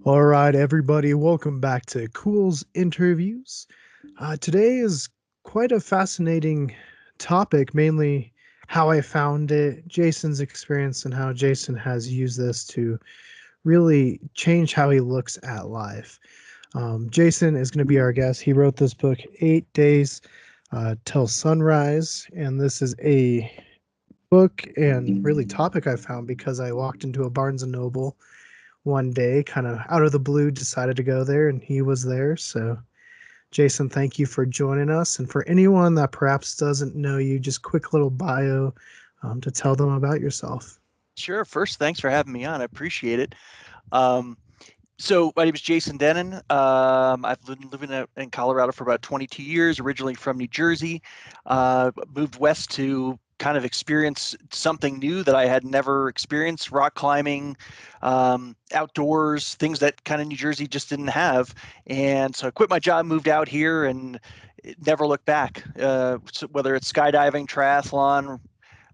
All right, everybody, welcome back to Cool's Interviews. Today is quite a fascinating topic, mainly how I found it, Jason's experience, and how Jason has used this to really change how he looks at life. Jason is going to be our guest. He wrote this book, 8 Days Till Sunrise, and this is a book and really topic I found because I walked into a Barnes and Noble one day, kind of out of the blue, decided to go there, and he was there. So, Jason, thank you for joining us. And for anyone that perhaps doesn't know you, just quick little bio to tell them about yourself. Sure. First, thanks for having me on. I appreciate it. Um, so my name is Jason Dennen. I've been living in Colorado for about 22 years, originally from New Jersey. Moved west to kind of experience something new that I had never experienced, rock climbing, outdoors, things that kind of New Jersey just didn't have. And so I quit my job, moved out here, and never looked back. So whether it's skydiving, triathlon,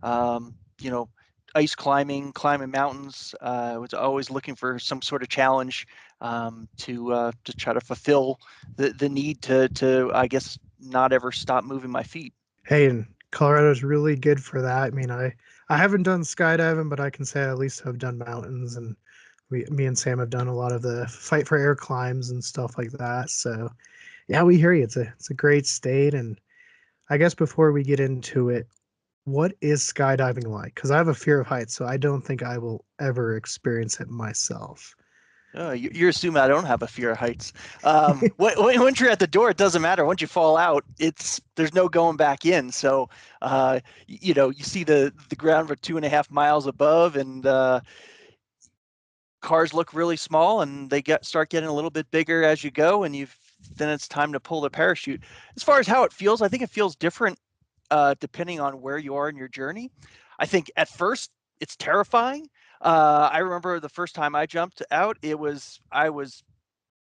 um, you know, ice climbing, climbing mountains. I was always looking for some sort of challenge to try to fulfill the need to I guess not ever stop moving my feet. Hey, and Colorado's really good for that. I mean, I haven't done skydiving, but I can say I at least have done mountains, and me and Sam have done a lot of the fight for air climbs and stuff like that. So, yeah, we hear you. It's a great state, and I guess before we get into it, what is skydiving like? Because I have a fear of heights, so I don't think I will ever experience it myself. You're assuming I don't have a fear of heights. Once you're at the door, it doesn't matter. Once you fall out, there's no going back in. So, you see the ground for 2.5 miles above, and cars look really small, and they start getting a little bit bigger as you go, and then it's time to pull the parachute. As far as how it feels, I think it feels different depending on where you are in your journey. I think at first it's terrifying. I remember the first time I jumped out, I was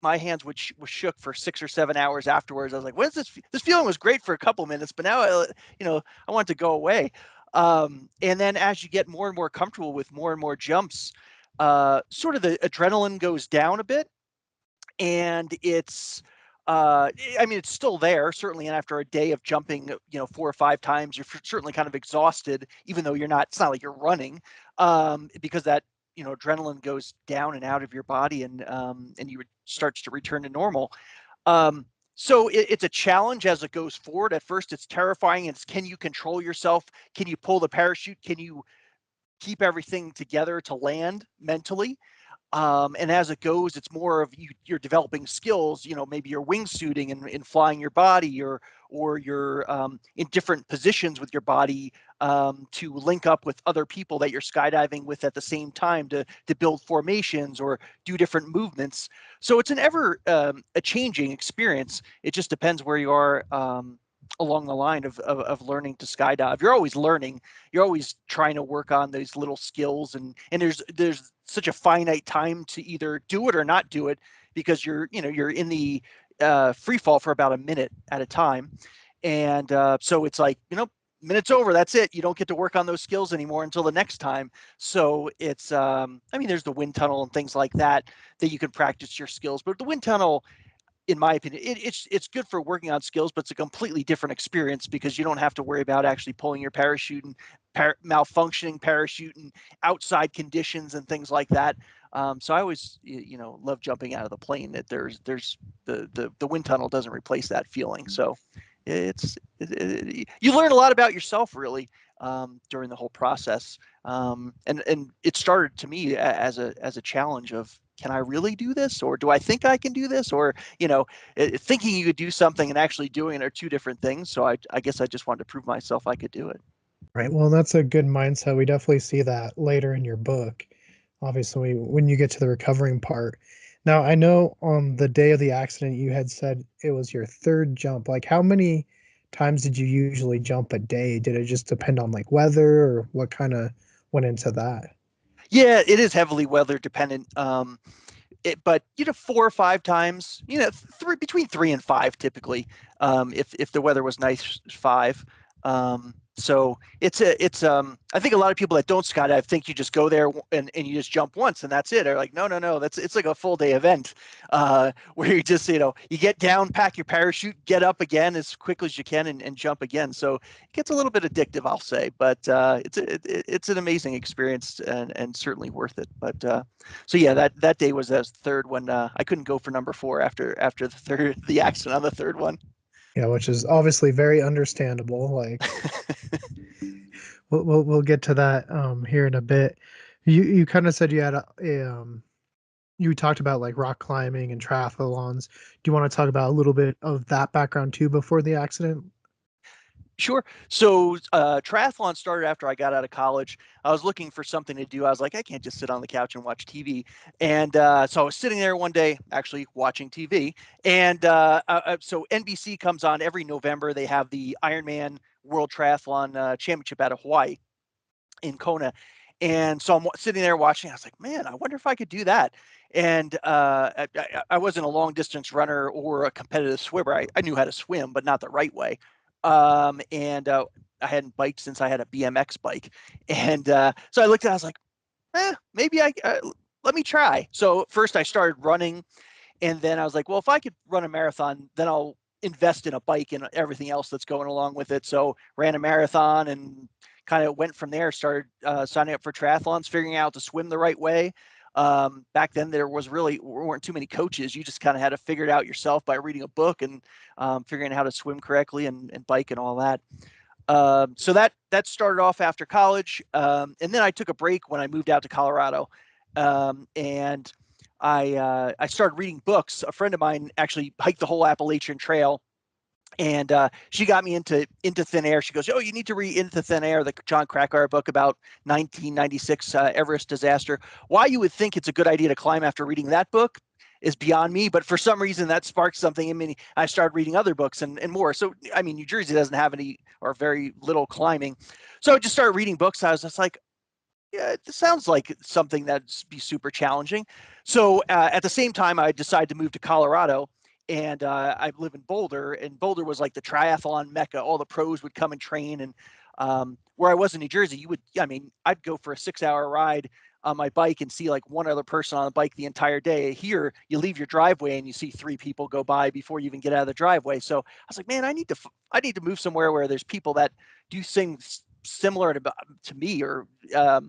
my hands was shook for 6 or 7 hours afterwards. I was like, "What is this? This feeling was great for a couple minutes, but now I want it to go away." And then as you get more and more comfortable with more and more jumps, sort of the adrenaline goes down a bit, and I mean, it's still there certainly, and after a day of jumping 4 or 5 times, you're certainly kind of exhausted, even though it's not like you're running, because that adrenaline goes down and out of your body, and you starts to return to normal. Um, so it's a challenge as it goes forward. At first it's terrifying. It's, can you control yourself? Can you pull the parachute? Can you keep everything together to land mentally? And as it goes, it's more of you're developing skills. Maybe you're wingsuiting and flying your body, or you're in different positions with your body to link up with other people that you're skydiving with at the same time to build formations or do different movements. So it's an ever a changing experience. It just depends where you are. Along the line of learning to skydive, you're always learning, you're always trying to work on these little skills, and there's such a finite time to either do it or not do it, because you're in the free fall for about a minute at a time, and so it's like, minutes over, that's it, you don't get to work on those skills anymore until the next time. So it's I mean, there's the wind tunnel and things like that you can practice your skills, but the wind tunnel, in my opinion, it's good for working on skills, but it's a completely different experience because you don't have to worry about actually pulling your parachute and malfunctioning parachute and outside conditions and things like that. So I always, love jumping out of the plane. That there's the wind tunnel doesn't replace that feeling. So you learn a lot about yourself, really, during the whole process. And it started to me as a challenge of, can I really do this, or do I think I can do this, or thinking you could do something and actually doing it are two different things. So I guess I just wanted to prove myself I could do it. Right. Well, that's a good mindset. We definitely see that later in your book. Obviously, when you get to the recovering part. Now, I know on the day of the accident, you had said it was your third jump. Like, how many times did you usually jump a day? Did it just depend on like weather, or what kind of went into that? Yeah, it is heavily weather dependent. But 4 or 5 times, between 3 and 5 typically. If the weather was nice, 5. So I think a lot of people that don't skydive think you just go there and you just jump once and that's it. They're like, no, it's like a full day event, where you just, you get down, pack your parachute, get up again as quickly as you can and jump again. So it gets a little bit addictive, I'll say, but it's an amazing experience and certainly worth it. But so yeah, that day was the third one. I couldn't go for number four after the accident on the third one. Yeah, which is obviously very understandable. Like we'll get to that here in a bit. You kind of said you had you talked about like rock climbing and triathlons. Do you want to talk about a little bit of that background too before the accident? Sure. So triathlon started after I got out of college. I was looking for something to do. I was like, I can't just sit on the couch and watch TV. And so I was sitting there one day, actually watching TV. And so NBC comes on every November. They have the Ironman World Triathlon Championship out of Hawaii in Kona. And so I'm sitting there watching. I was like, man, I wonder if I could do that. And I wasn't a long distance runner or a competitive swimmer. I knew how to swim, but not the right way. And I hadn't biked since I had a BMX bike. And so I looked at it, I was like, maybe let me try. So first I started running, and then I was like, well, if I could run a marathon, then I'll invest in a bike and everything else that's going along with it. So ran a marathon and kind of went from there, started signing up for triathlons, figuring out to swim the right way. Back then there weren't too many coaches. You just kind of had to figure it out yourself by reading a book and figuring out how to swim correctly and bike and all that. So that started off after college, and then I took a break when I moved out to Colorado, and I started reading books. A friend of mine actually hiked the whole Appalachian Trail, and she got me into thin air. She goes, "Oh, you need to read Into Thin Air, the John Krakauer book about 1996 Everest disaster." Why you would think it's a good idea to climb after reading that book is beyond me, but for some reason that sparked something in me. I started reading other books and more. So I mean, New Jersey doesn't have any or very little climbing, so I just started reading books. I was just like, yeah, this sounds like something that'd be super challenging. So at the same time, I decided to move to Colorado, and I live in Boulder, and Boulder was like the triathlon mecca. All the pros would come and train, and where I was in New Jersey, I mean, I'd go for a 6 hour ride on my bike and see like one other person on the bike the entire day. Here, you leave your driveway and you see three people go by before you even get out of the driveway. So I was like, man, I need to move somewhere where there's people that do things similar to me, or so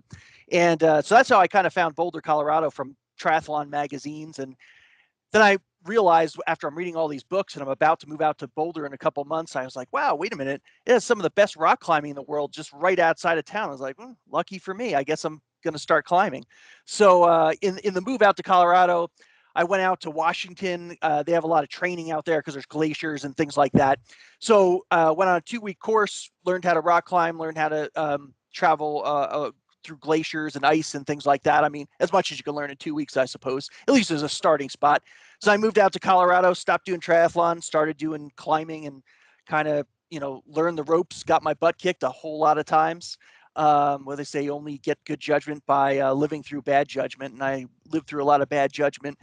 that's how I kind of found Boulder, Colorado, from triathlon magazines. And then I realized after I'm reading all these books and I'm about to move out to Boulder in a couple months, I was like, wow, wait a minute. It has some of the best rock climbing in the world just right outside of town. I was like, lucky for me. I guess I'm going to start climbing. So in the move out to Colorado, I went out to Washington. They have a lot of training out there because there's glaciers and things like that. So went on a 2 week course, learned how to rock climb, learned how to travel through glaciers and ice and things like that. I mean, as much as you can learn in 2 weeks, I suppose, at least as a starting spot. So I moved out to Colorado, stopped doing triathlon, started doing climbing, and kind of, learned the ropes, got my butt kicked a whole lot of times. Where they say you only get good judgment by living through bad judgment. And I lived through a lot of bad judgment,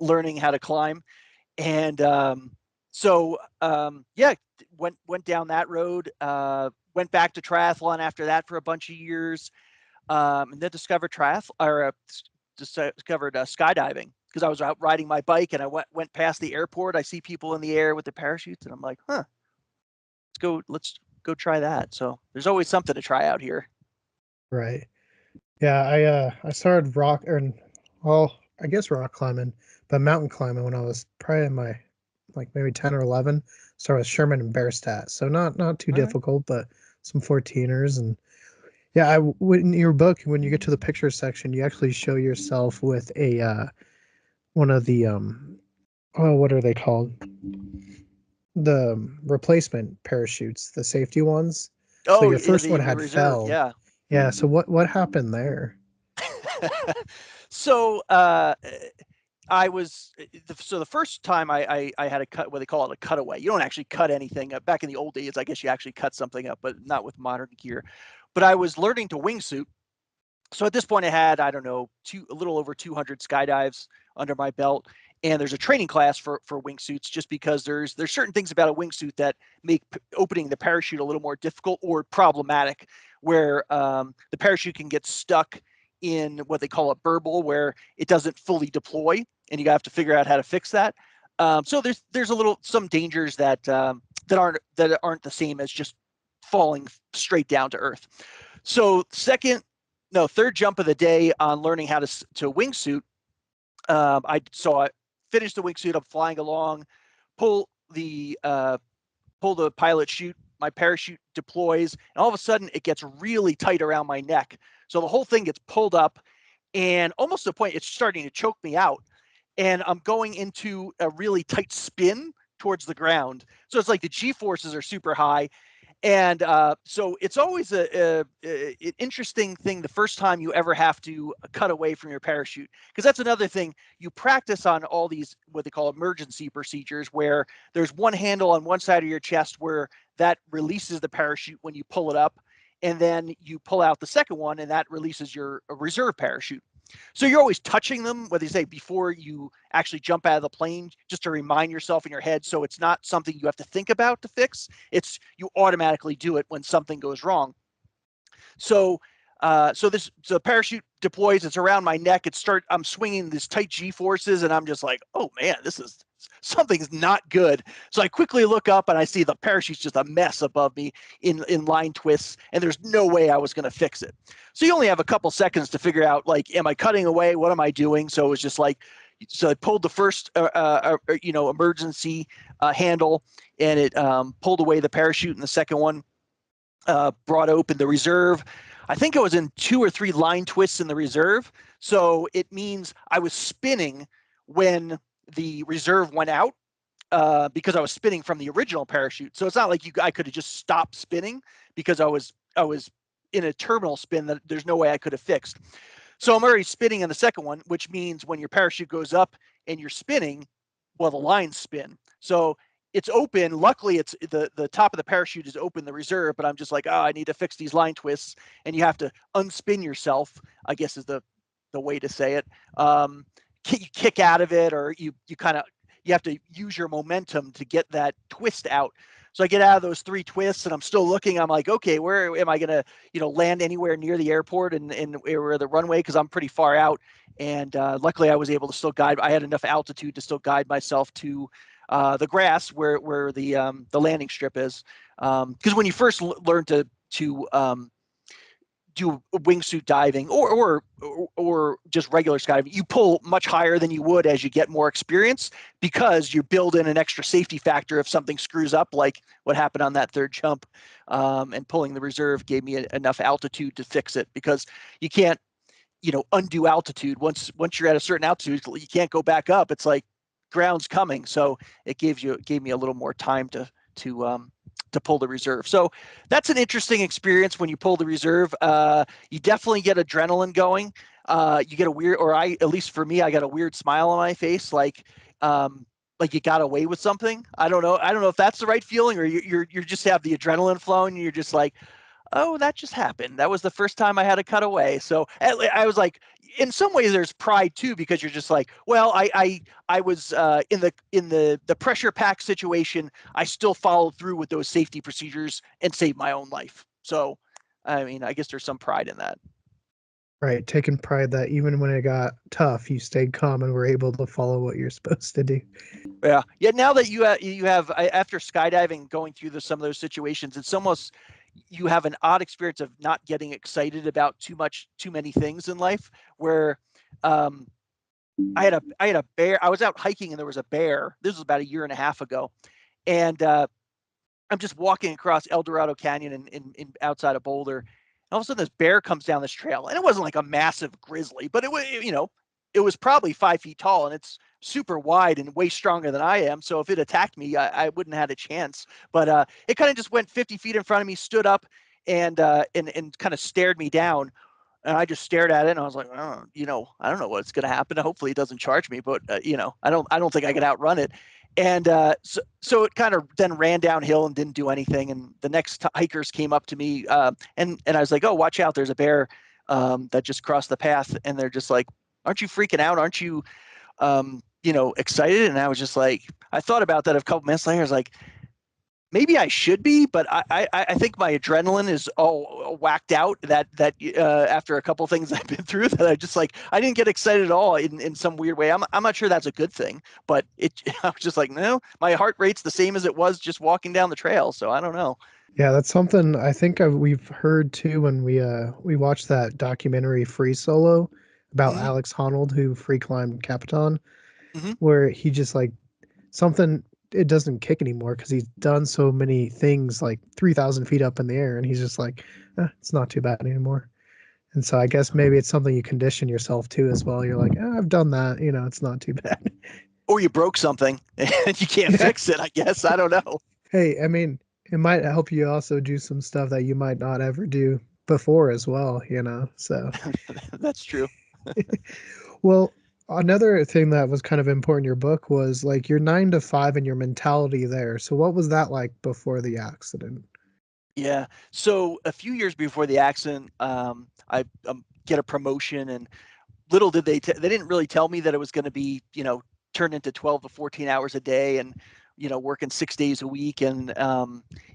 learning how to climb. And yeah, went down that road, went back to triathlon after that for a bunch of years, and then discovered skydiving because I was out riding my bike and I went past the airport. I see people in the air with the parachutes, and I'm like, let's go try that. So there's always something to try out here. Right. Yeah, I started I guess rock climbing, but mountain climbing when I was probably in my like maybe 10 or 11. Started with Sherman and Bearstadt. So not too All right. difficult, but some 14ers. And yeah, in your book, when you get to the picture section, you actually show yourself with a one of the oh, what are they called? The replacement parachutes, the safety ones. So Oh, your yeah, first one the had reserve, fell. yeah. Yeah, so what happened there? So I was so the first time I had a cut, what they call it, a cutaway. You don't actually cut anything. Back in the old days, I guess you actually cut something up, but not with modern gear. But I was learning to wingsuit. So at this point, I had, I don't know, a little over 200 skydives under my belt. And there's a training class for wingsuits, just because there's certain things about a wingsuit that make opening the parachute a little more difficult or problematic, where the parachute can get stuck in what they call a burble, where it doesn't fully deploy, and you have to figure out how to fix that. So there's some dangers that aren't the same as just falling straight down to earth. So third jump of the day on learning how to wingsuit. I finish the wingsuit. I'm flying along, pull the pilot chute. My parachute deploys, and all of a sudden it gets really tight around my neck. So the whole thing gets pulled up, and almost to the point it's starting to choke me out. And I'm going into a really tight spin towards the ground. So it's like the G forces are super high, and so it's always an interesting thing the first time you ever have to cut away from your parachute, because that's another thing. You practice on all these what they call emergency procedures, where there's one handle on one side of your chest where that releases the parachute when you pull it up, and then you pull out the second one and that releases your reserve parachute. So you're always touching them, whether you say before you actually jump out of the plane, just to remind yourself in your head. So it's not something you have to think about to fix. It's you automatically do it when something goes wrong. So the parachute deploys. It's around my neck. I'm swinging these tight G forces, and I'm just like, oh man, something's not good. So I quickly look up and I see the parachute's just a mess above me in line twists, and there's no way I was going to fix it. So you only have a couple seconds to figure out, like, am I cutting away? What am I doing? So it was just like, so I pulled the first, emergency handle, and it pulled away the parachute, and the second one brought open the reserve. I think I was in 2 or 3 line twists in the reserve. So it means I was spinning when the reserve went out, because I was spinning from the original parachute. So it's not like I could have just stopped spinning, because I was in a terminal spin that there's no way I could have fixed. So I'm already spinning in the second one, which means when your parachute goes up and you're spinning, well, the lines spin. So it's open. Luckily, it's the top of the parachute is open, the reserve, but I'm just like, oh, I need to fix these line twists. And you have to unspin yourself, I guess is the way to say it. You kick out of it, or you have to use your momentum to get that twist out. So I get out of those 3 twists, and I'm still looking. I'm like, okay, where am I going to, land anywhere near the airport and or the runway? Because I'm pretty far out. And luckily, I was able to still guide. I had enough altitude to still guide myself to the grass where the landing strip is. Because when you first learn to do wingsuit diving or just regular skydiving, you pull much higher than you would as you get more experience, because you build in an extra safety factor if something screws up, like what happened on that third jump. And pulling the reserve gave me enough altitude to fix it, because you can't undo altitude. Once you're at a certain altitude, you can't go back up. It's like ground's coming. So it gave me a little more time to pull the reserve. So that's an interesting experience when you pull the reserve. You definitely get adrenaline going. You get a weird, at least for me, I got a weird smile on my face, like you got away with something. I don't know if that's the right feeling, or you just have the adrenaline flowing, and you're just like, oh, that just happened. That was the first time I had a cutaway. So I was like, in some ways, there's pride too, because you're just like, well, I was in the pressure pack situation. I still followed through with those safety procedures and saved my own life. So, I mean, I guess there's some pride in that. Right, taking pride that even when it got tough, you stayed calm and were able to follow what you're supposed to do. Yeah. Yeah. Now that you have after skydiving, going through some of those situations, it's almost, you have an odd experience of not getting excited about too many things in life, where um, I had a bear. I was out hiking and there was a bear. This was about a year and a half ago. And I'm just walking across El Dorado Canyon in outside of Boulder. And all of a sudden this bear comes down this trail, and it wasn't like a massive grizzly, but it was probably 5 feet tall, and it's super wide and way stronger than I am. So if it attacked me, I wouldn't have had a chance. But it kind of just went 50 feet in front of me, stood up, and kind of stared me down. And I just stared at it, and I was like, oh, I don't know what's going to happen. Hopefully it doesn't charge me, but I don't think I can outrun it. And so it kind of then ran downhill and didn't do anything. And the next hikers came up to me, and I was like, oh, watch out, there's a bear that just crossed the path. And they're just like, aren't you freaking out? Aren't you excited. And I was just like, I thought about that a couple minutes later. I was like, maybe I should be, but I think my adrenaline is all whacked out that after a couple things I've been through that I didn't get excited at all in some weird way. I'm not sure that's a good thing, but I was just like, no, my heart rate's the same as it was just walking down the trail. So I don't know. Yeah, that's something I think we've heard too when we watched that documentary Free Solo about Mm-hmm. Alex Honnold who free climbed Capitan, Mm-hmm. where he just like something it doesn't kick anymore because he's done so many things like 3,000 feet up in the air, and he's just like, it's not too bad anymore. And so I guess maybe it's something you condition yourself to as well. You're like, I've done that, it's not too bad. Or you broke something and you can't Yeah. fix it. I guess I don't know. Hey, I mean, it might help you also do some stuff that you might not ever do before as well. So, That's true. well, another thing that was kind of important in your book was like your 9 to 5 and your mentality there. So, what was that like before the accident? Yeah. So a few years before the accident, I get a promotion, and little did they didn't really tell me that it was going to be turned into 12 to 14 hours a day, and working 6 days a week, and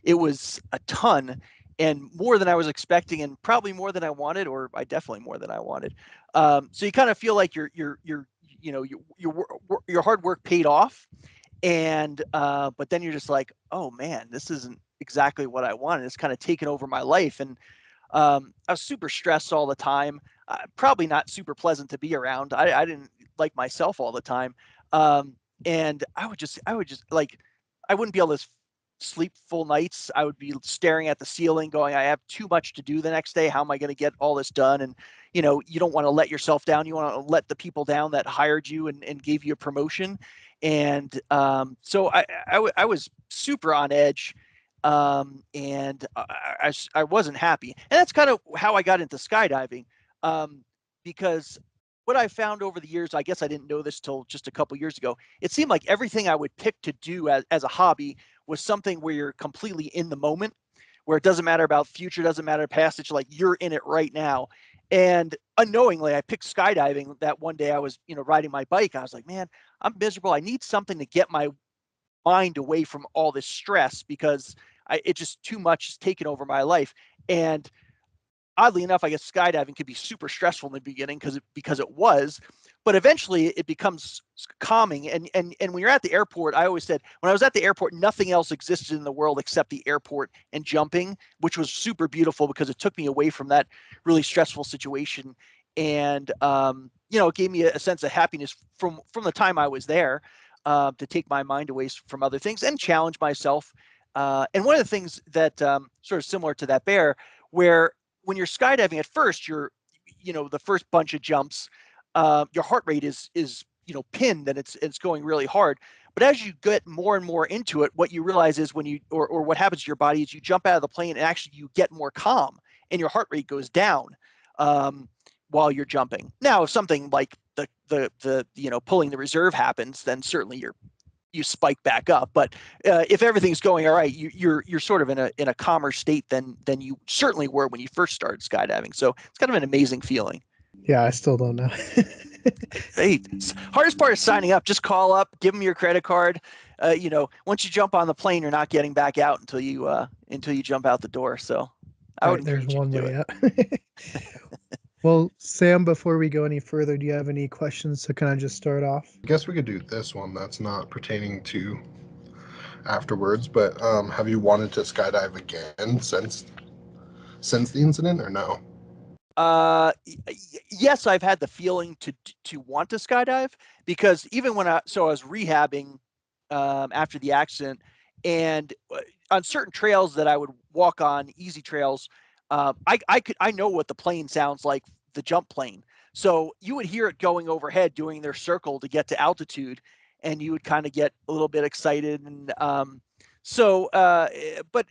it was a ton and more than I was expecting, and probably more than I wanted, or I definitely more than I wanted. So you kind of feel like your hard work paid off, and but then you're just like, oh man, this isn't exactly what I wanted. It's kind of taken over my life, and I was super stressed all the time. Probably not super pleasant to be around. I didn't like myself all the time, and I would just like, I wouldn't be able to sleep full nights. I would be staring at the ceiling, going, I have too much to do the next day. How am I going to get all this done? And you don't want to let yourself down. You want to let the people down that hired you and gave you a promotion. And so I was super on edge, and I wasn't happy. And that's kind of how I got into skydiving, because what I found over the years, I guess I didn't know this till just a couple years ago. It seemed like everything I would pick to do as a hobby was something where you're completely in the moment, where it doesn't matter about future, doesn't matter past. It's like you're in it right now. And unknowingly, I picked skydiving. That one day I was, riding my bike. I was like, man, I'm miserable. I need something to get my mind away from all this stress, because it just too much is taking over my life. And oddly enough, I guess skydiving could be super stressful in the beginning because it was, but eventually it becomes calming. And when you're at the airport, I always said when I was at the airport, nothing else existed in the world except the airport and jumping, which was super beautiful because it took me away from that really stressful situation. And it gave me a sense of happiness from the time I was there, to take my mind away from other things and challenge myself. And one of the things that sort of similar to that bear, where when you're skydiving at first, the first bunch of jumps, your heart rate is pinned, and it's going really hard. But as you get more and more into it, what you realize is when you or what happens to your body is you jump out of the plane and actually you get more calm and your heart rate goes down, um, while you're jumping. Now, if something like the pulling the reserve happens, then certainly you spike back up. But if everything's going all right, you're sort of in a calmer state than you certainly were when you first started skydiving. So it's kind of an amazing feeling. Yeah, I still don't know. Hey, hardest part is signing up. Just call up, give them your credit card. Once you jump on the plane, you're not getting back out until you jump out the door. So I would Right, there's encourage you to one do way it. out. Well, Sam, before we go any further, do you have any questions to kind of just start off? I guess we could do this one that's not pertaining to afterwards, but have you wanted to skydive again since the incident or no? Yes, I've had the feeling to want to skydive, because even I was rehabbing, after the accident, and on certain trails that I would walk on, easy trails, I know what the plane sounds like, the jump plane. So you would hear it going overhead, doing their circle to get to altitude, and you would kind of get a little bit excited. And but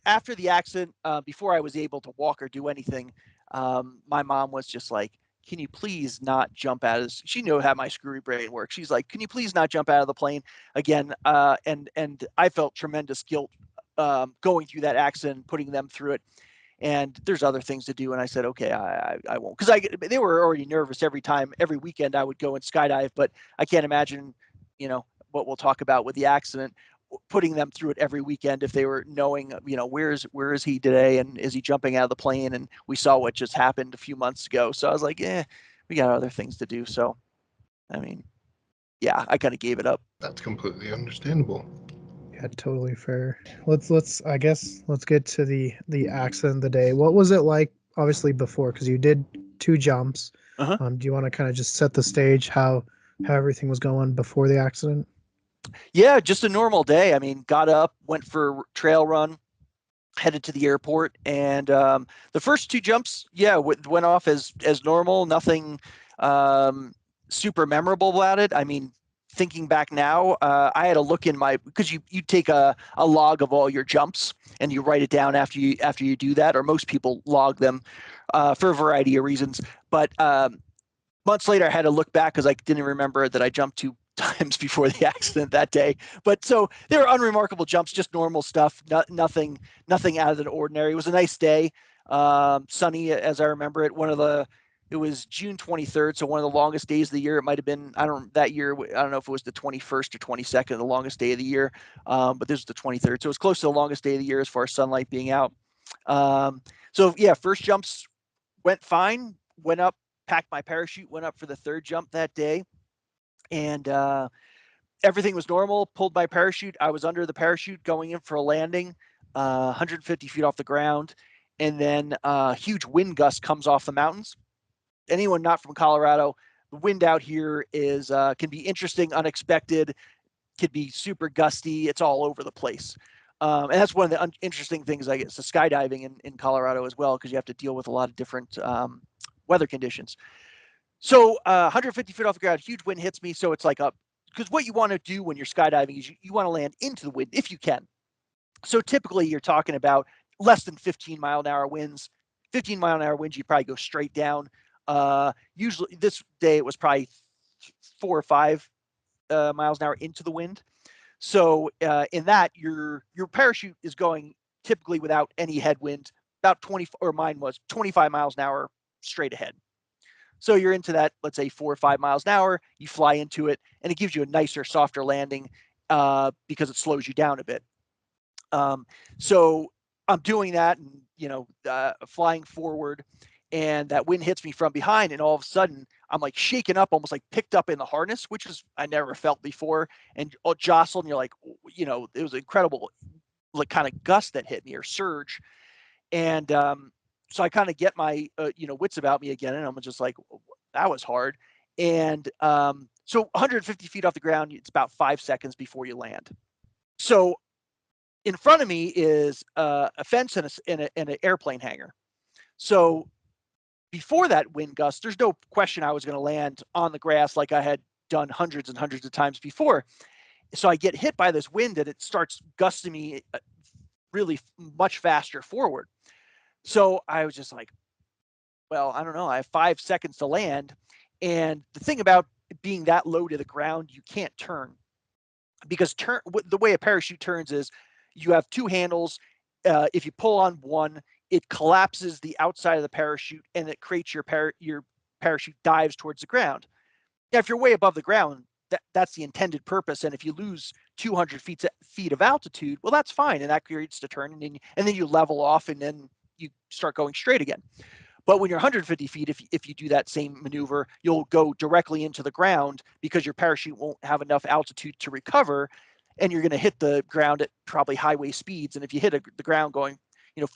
after the accident, before I was able to walk or do anything, my mom was just like, can you please not jump out of, she knew how my screwy brain works. She's like, can you please not jump out of the plane again? And I felt tremendous guilt, going through that accident, putting them through it. And there's other things to do. And I said, okay, I won't. Because they were already nervous every weekend I would go and skydive. But I can't imagine, what we'll talk about with the accident, putting them through it every weekend if they were knowing, where is he today, and is he jumping out of the plane? And we saw what just happened a few months ago. So I was like, we got other things to do. So, I mean, yeah, I kind of gave it up. That's completely understandable. Yeah, totally fair. I guess let's get to the accident of the day. What was it like, obviously, before, because you did 2 jumps? Uh-huh. Do you want to kind of just set the stage how everything was going before the accident? Yeah, just a normal day. I mean, got up, went for a trail run, headed to the airport, and the first 2 jumps, went off as normal. Nothing super memorable about it. I mean, thinking back now, I had a look in because you take a log of all your jumps and you write it down after you do that, or most people log them for a variety of reasons. But months later, I had to look back because I didn't remember that I jumped 2 times before the accident that day. But so they were unremarkable jumps, just normal stuff, nothing out of the ordinary. It was a nice day, sunny as I remember it. It was June 23rd, so one of the longest days of the year. It might have been, I don't know if it was the 21st or 22nd, the longest day of the year, but this was the 23rd, so it was close to the longest day of the year as far as sunlight being out. So yeah, first jumps went fine. Went up, packed my parachute, went up for the 3rd jump that day, and everything was normal. Pulled my parachute. I was under the parachute going in for a landing, 150 feet off the ground, and then a huge wind gust comes off the mountains. Anyone not from Colorado, the wind out here is can be interesting, unexpected, could be super gusty. It's all over the place. And that's one of the interesting things, I guess, the skydiving in Colorado as well, because you have to deal with a lot of different weather conditions. So 150 feet off the ground, huge wind hits me. So it's like because what you want to do when you're skydiving is you want to land into the wind if you can. So typically you're talking about less than 15-mile-an-hour winds. 15-mile-an-hour winds, you probably go straight down. Usually this day it was probably 4 or 5 miles an hour into the wind. So in that, your parachute is going typically without any headwind, about 20, or mine was 25 miles an hour straight ahead. So you're into that, let's say 4 or 5 miles an hour, you fly into it, and it gives you a nicer, softer landing because it slows you down a bit. So I'm doing that and, flying forward, and that wind hits me from behind, and all of a sudden I'm like shaken up, almost like picked up in the harness, which is I never felt before, and jostled, and you're like, it was incredible, like kind of gust that hit me, or surge. And so I kind of get my wits about me again, and I'm just like, that was hard. And so 150 feet off the ground, it's about 5 seconds before you land. So in front of me is a fence and an airplane hangar. So before that wind gust, there's no question I was going to land on the grass like I had done hundreds and hundreds of times before. So I get hit by this wind, and it starts gusting me really much faster forward. So I was just like, well, I don't know. I have 5 seconds to land. And the thing about being that low to the ground, you can't turn, because the way a parachute turns is you have 2 handles. If you pull on one, it collapses the outside of the parachute, and it creates your parachute dives towards the ground. Now, if you're way above the ground, that's the intended purpose. And if you lose 200 feet of altitude, well, that's fine, and that creates the turn, and then you level off, and then you start going straight again. But when you're 150 feet, if you do that same maneuver, you'll go directly into the ground because your parachute won't have enough altitude to recover, and you're going to hit the ground at probably highway speeds. And if you hit the ground going,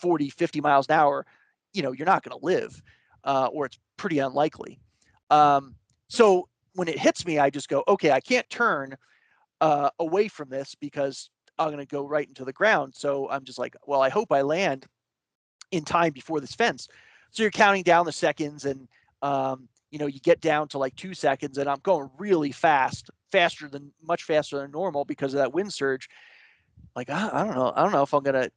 40, 50 miles an hour, you're not going to live, or it's pretty unlikely. So when it hits me, I just go, okay, I can't turn away from this because I'm going to go right into the ground. So I'm just like, well, I hope I land in time before this fence. So you're counting down the seconds, and you get down to like 2 seconds, and I'm going really fast, much faster than normal because of that wind surge. Like, I don't know if I'm gonna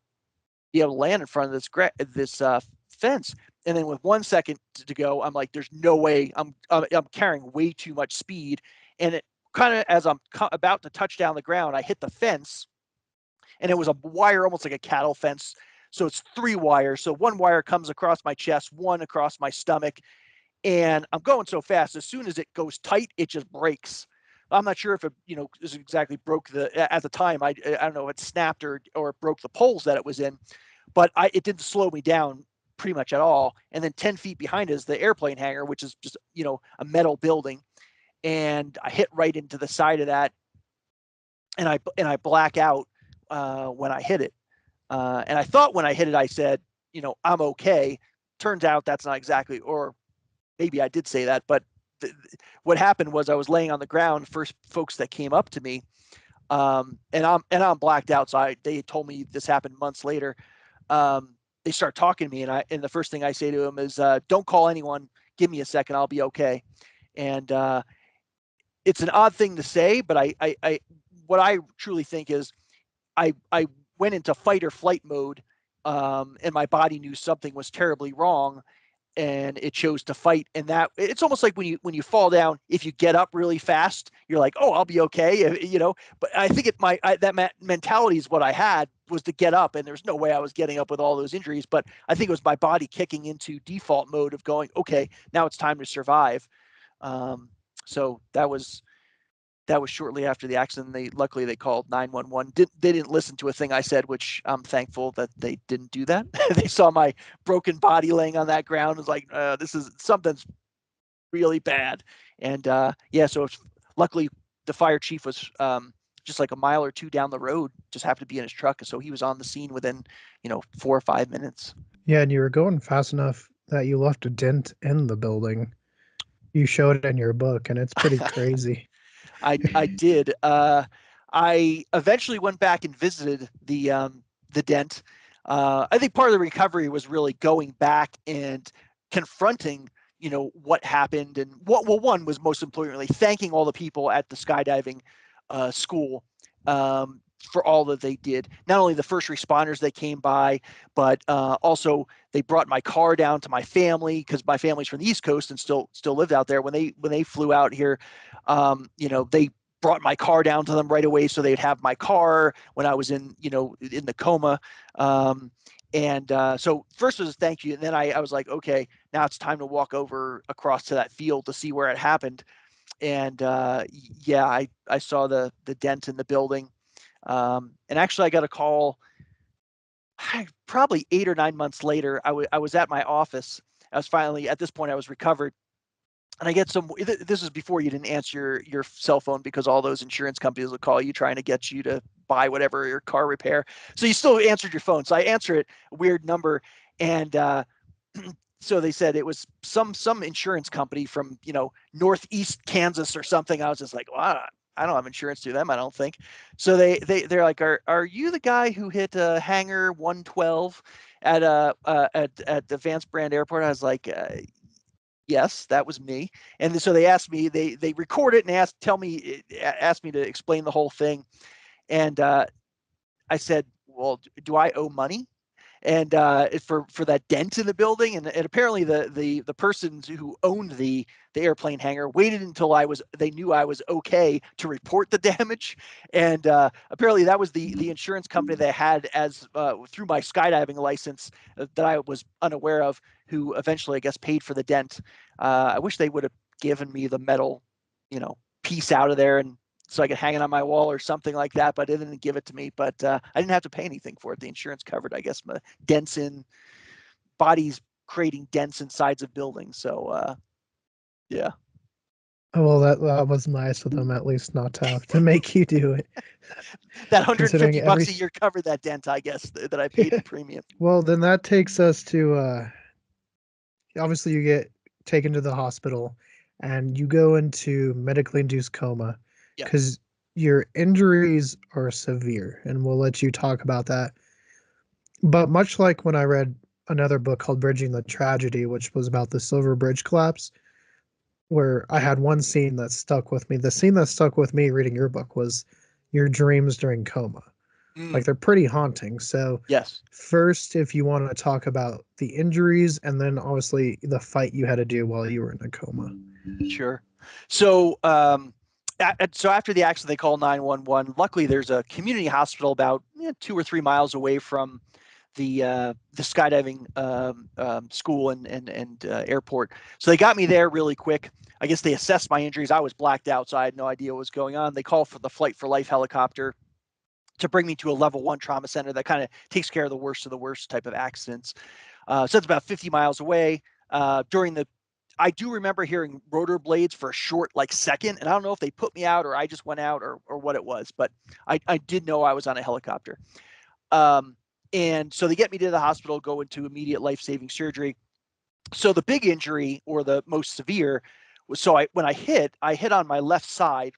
be able to land in front of this fence. And then with 1 second to go, I'm like, there's no way. I'm carrying way too much speed, and it kind of, as I'm about to touch down the ground, I hit the fence, and it was a wire, almost like a cattle fence. So it's 3 wires. So 1 wire comes across my chest, 1 across my stomach, and I'm going so fast. As soon as it goes tight, it just breaks. I'm not sure if it, exactly broke at the time. I don't know if it snapped or broke the poles that it was in, but it didn't slow me down pretty much at all. And then 10 feet behind is the airplane hangar, which is just, a metal building. And I hit right into the side of that, and I black out when I hit it. And I thought when I hit it, I said, I'm okay. Turns out that's not exactly, or maybe I did say that, but what happened was I was laying on the ground. First folks that came up to me, and I'm blacked out. So they told me this happened months later. They start talking to me, and the first thing I say to them is, "Don't call anyone. Give me a second. I'll be okay." And it's an odd thing to say, but I what I truly think is I went into fight or flight mode, and my body knew something was terribly wrong, and it chose to fight. And that it's almost like when you fall down, if you get up really fast, you're like, oh, I'll be okay, But I think that mentality is what I had, was to get up, and there's no way I was getting up with all those injuries. But I think it was my body kicking into default mode of going, okay, now it's time to survive. So that was shortly after the accident. Luckily they called 911. They didn't listen to a thing I said, which I'm thankful that they didn't do that. They saw my broken body laying on that ground. It was like, this is something's really bad. And so luckily the fire chief was just like a mile or two down the road, just happened to be in his truck. So he was on the scene within, 4 or 5 minutes. Yeah, and you were going fast enough that you left a dent in the building. You showed it in your book, and it's pretty crazy. I did. I eventually went back and visited the dent. I think part of the recovery was really going back and confronting, what happened, and one was most importantly thanking all the people at the skydiving school, for all that they did. Not only the first responders that came by, but also they brought my car down to my family, because my family's from the East Coast and still lived out there. When they flew out here, they brought my car down to them right away, so they'd have my car when I was in the coma. So first was a thank you, and then I was like, okay, now it's time to walk over across to that field to see where it happened. And I saw the dent in the building. And actually, I got a call probably 8 or 9 months later. I was at my office. I was finally, at this point, I was recovered. And I get some, this is before you didn't answer your cell phone, because all those insurance companies will call you trying to get you to buy whatever, your car repair. So you still answered your phone. So I answer it, a weird number. And so they said it was some insurance company from, Northeast Kansas or something. I was just like, well, I don't have insurance through them, I don't think. So they're like, are you the guy who hit hangar 112 at the Vance Brand Airport? I was like, yes, that was me. And so they asked me, they record it and asked me to explain the whole thing. And I said, well, do I owe money? And for that dent in the building, and apparently the person who owned the airplane hangar waited until they knew I was okay to report the damage. And apparently that was the insurance company they had as through my skydiving license, that I was unaware of, who eventually, I guess, paid for the dent. I wish they would have given me the metal, piece out of there, and so I could hang it on my wall or something like that, but it didn't give it to me. But I didn't have to pay anything for it. The insurance covered, I guess, my dents in bodies, creating dents in sides of buildings. So yeah. Oh, well, that was nice of them, at least not to have to make you do it. That Considering $150 a year covered that dent, I guess, that I paid in premium. Well, then that takes us to obviously you get taken to the hospital and you go into medically induced coma Yeah. because your injuries are severe, and we'll let you talk about that. But much like when I read another book called Bridging the Tragedy, which was about the Silver Bridge collapse, where I had one scene that stuck with me. The scene that stuck with me reading your book was your dreams during coma. Like, they're pretty haunting. So, Yes. first, if you want to talk about the injuries, and then obviously the fight you had to do while you were in a coma. Sure. So, so after the accident, they call 911. Luckily, there's a community hospital about 2 or 3 miles away from skydiving school and airport. So they got me there really quick. I guess they assessed my injuries. I was blacked out, so I had no idea what was going on. They called for the Flight for Life helicopter to bring me to a level 1 trauma center that kind of takes care of the worst type of accidents. So it's about 50 miles away. I do remember hearing rotor blades for a short second, and I don't know if they put me out or I just went out or what it was, but I did know I was on a helicopter. And so they get me to the hospital, go into immediate life-saving surgery. So the big injury, or the most severe, was when I hit on my left side,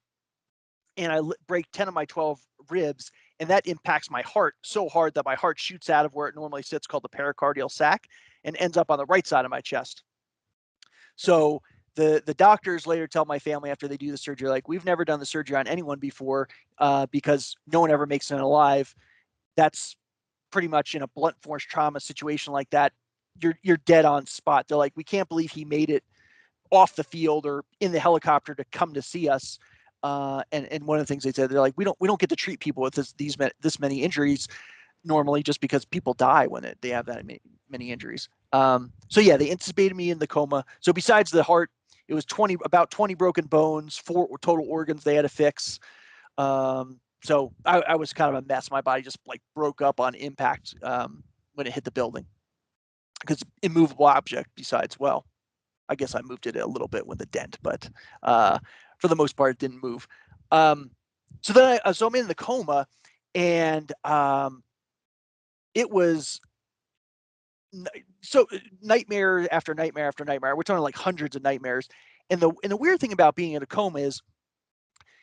and I break 10 of my 12 ribs, and that impacts my heart so hard that my heart shoots out of where it normally sits, called the pericardial sac, and ends up on the right side of my chest. So the doctors later tell my family after they do the surgery, like, we've never done the surgery on anyone before because no one ever makes it alive. That's pretty much in a blunt force trauma situation like that, you're dead on spot. They're like, we can't believe he made it off the field or in the helicopter to come to see us. And one of the things they said, they're like, we don't get to treat people with this many injuries normally, just because people die when they have that many injuries. So yeah, they intubated me in the coma. So besides the heart, it was about 20 broken bones, 4 total organs they had to fix. So I was kind of a mess. My body just broke up on impact when it hit the building, because immovable object. Besides, well, I guess I moved it a little bit with a dent, but for the most part, it didn't move. So then I'm in the coma, and it was so nightmare after nightmare after nightmare. We're talking hundreds of nightmares. And the weird thing about being in a coma is,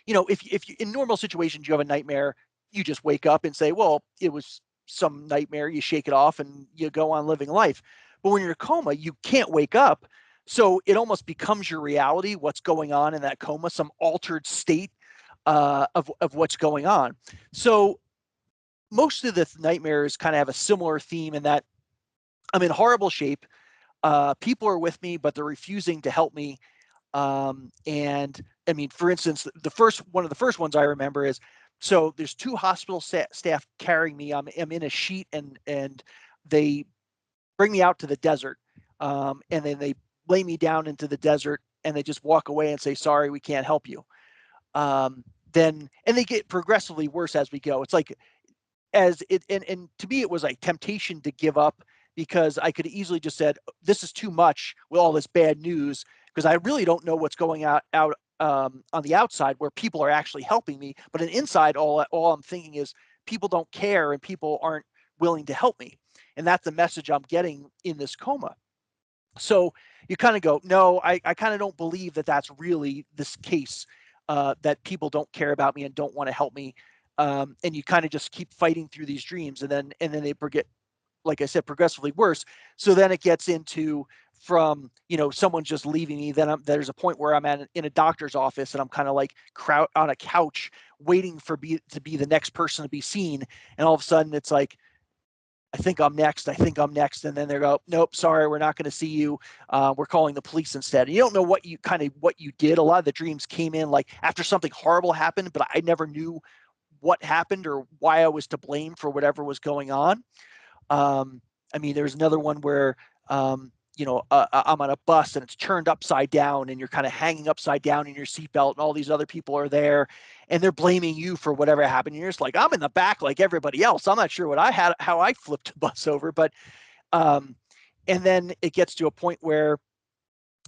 if you, in normal situations, you have a nightmare, you just wake up and say, well, it was some nightmare. You shake it off and you go on living life. But when you're in a coma, you can't wake up. So it almost becomes your reality, what's going on in that coma, some altered state of what's going on. So most of the nightmares kind of have a similar theme, in that I'm in horrible shape. People are with me, but they're refusing to help me. And I mean, for instance, one of the first ones I remember is, so there's 2 hospital staff carrying me. I'm in a sheet, and they bring me out to the desert. And then they lay me down into the desert, and they just walk away and say, sorry, we can't help you. And they get progressively worse as we go. It's like, and to me, it was like temptation to give up, because I could easily just said, this is too much with all this bad news, because I really don't know what's going out on the outside where people are actually helping me. But inside, all I'm thinking is people don't care and people aren't willing to help me. And that's the message I'm getting in this coma. So you kind of go, no, I kind of don't believe that that's really this case, that people don't care about me and don't want to help me. And you kind of just keep fighting through these dreams, and then they get, like I said, progressively worse. So then it gets into, from, someone's just leaving me. Then there's a point where I'm in a doctor's office, and I'm kind of like on a couch waiting to be the next person to be seen. And all of a sudden it's like, I think I'm next. And then they go, nope, sorry, we're not going to see you. We're calling the police instead. And you don't know what you did. A lot of the dreams came in like after something horrible happened, but I never knew what happened or why I was to blame for whatever was going on. I mean, there's another one where, I'm on a bus and it's turned upside down, and you're kind of hanging upside down in your seatbelt, and all these other people are there, and they're blaming you for whatever happened. And you're just like, I'm in the back like everybody else. I'm not sure how I flipped the bus over, but, and then it gets to a point where,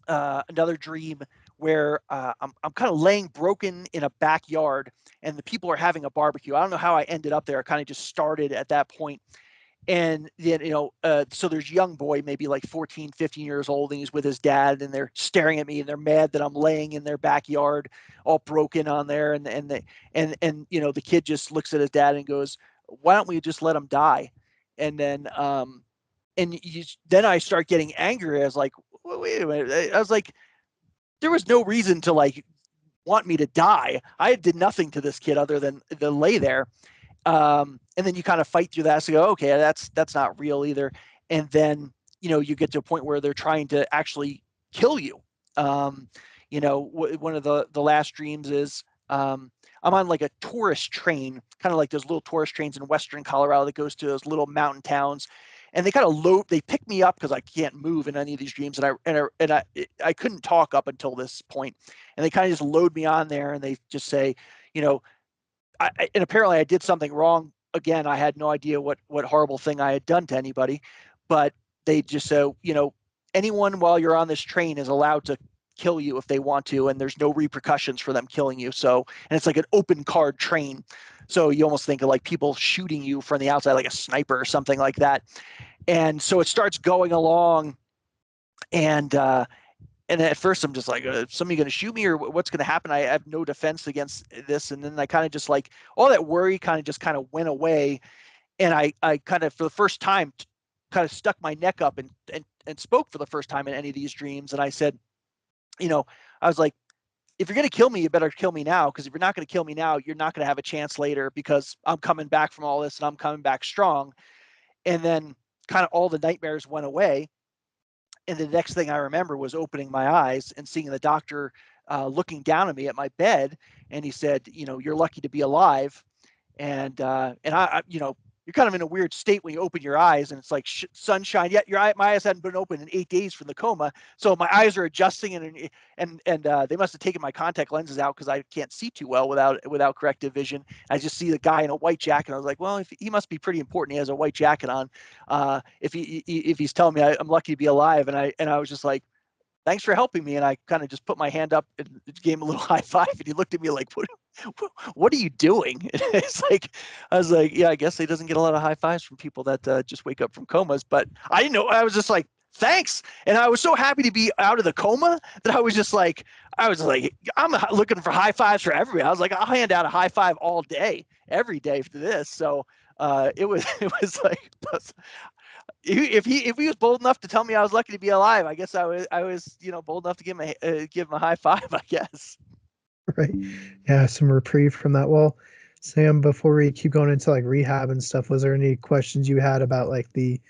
another dream where I'm kind of laying broken in a backyard, and the people are having a barbecue. I don't know how I ended up there. I kind of just started at that point. And then, so there's a young boy, maybe like 14, 15 years old, and he's with his dad, and they're staring at me, and they're mad that I'm laying in their backyard all broken on there. And the kid just looks at his dad and goes, why don't we just let him die? And then, then I start getting angry. I was like, wait a minute. I was like, there was no reason to want me to die. I did nothing to this kid other than lay there. And then you kind of fight through that. So go, okay, that's not real either. And then, you get to a point where they're trying to actually kill you. One of the last dreams is, I'm on like a tourist train, kind of like those little tourist trains in Western Colorado that goes to those little mountain towns. And they kind of they pick me up because I can't move in any of these dreams. I couldn't talk up until this point. And they kind of just load me on there and they just say, you know, and apparently I did something wrong. Again, I had no idea what horrible thing I had done to anybody, but they just say, you know, anyone while you're on this train is allowed to kill you if they want to, and there's no repercussions for them killing you. So, and it's like an open card train. So you almost think of like people shooting you from the outside, like a sniper or something like that. And so it starts going along, and at first I'm just like, somebody going to shoot me or what's going to happen? I have no defense against this. And then I kind of just like, all that worry kind of went away. And I kind of, for the first time, kind of stuck my neck up and spoke for the first time in any of these dreams. And I said, you know, I was like, if you're going to kill me, you better kill me now. Because if you're not going to kill me now, you're not going to have a chance later, because I'm coming back from all this and I'm coming back strong. And then kind of all the nightmares went away. And the next thing I remember was opening my eyes and seeing the doctor looking down at me at my bed. And he said, you know, you're lucky to be alive. And I, you know, you're kind of in a weird state when you open your eyes and it's like sunshine. Yet my eyes hadn't been open in 8 days from the coma. So my eyes are adjusting and they must have taken my contact lenses out because I can't see too well without corrective vision. I just see the guy in a white jacket. I was like, well, if he must be pretty important. He has a white jacket on. If he's telling me I'm lucky to be alive. And I was just like, thanks for helping me. And I kind of just put my hand up and gave him a little high five. And he looked at me like, what are you doing? It's like, I was like, yeah, I guess he doesn't get a lot of high fives from people that just wake up from comas. But I didn't know. I was just like, thanks. And I was so happy to be out of the coma that I was like, I'm looking for high fives for everybody. I was like, I'll hand out a high five all day, every day for this. So it was like, if he was bold enough to tell me I was lucky to be alive, I guess I was you know, bold enough to give him a high five, I guess. Right. Yeah, some reprieve from that. Well, Sam, before we keep going into like rehab and stuff, was there any questions you had about like the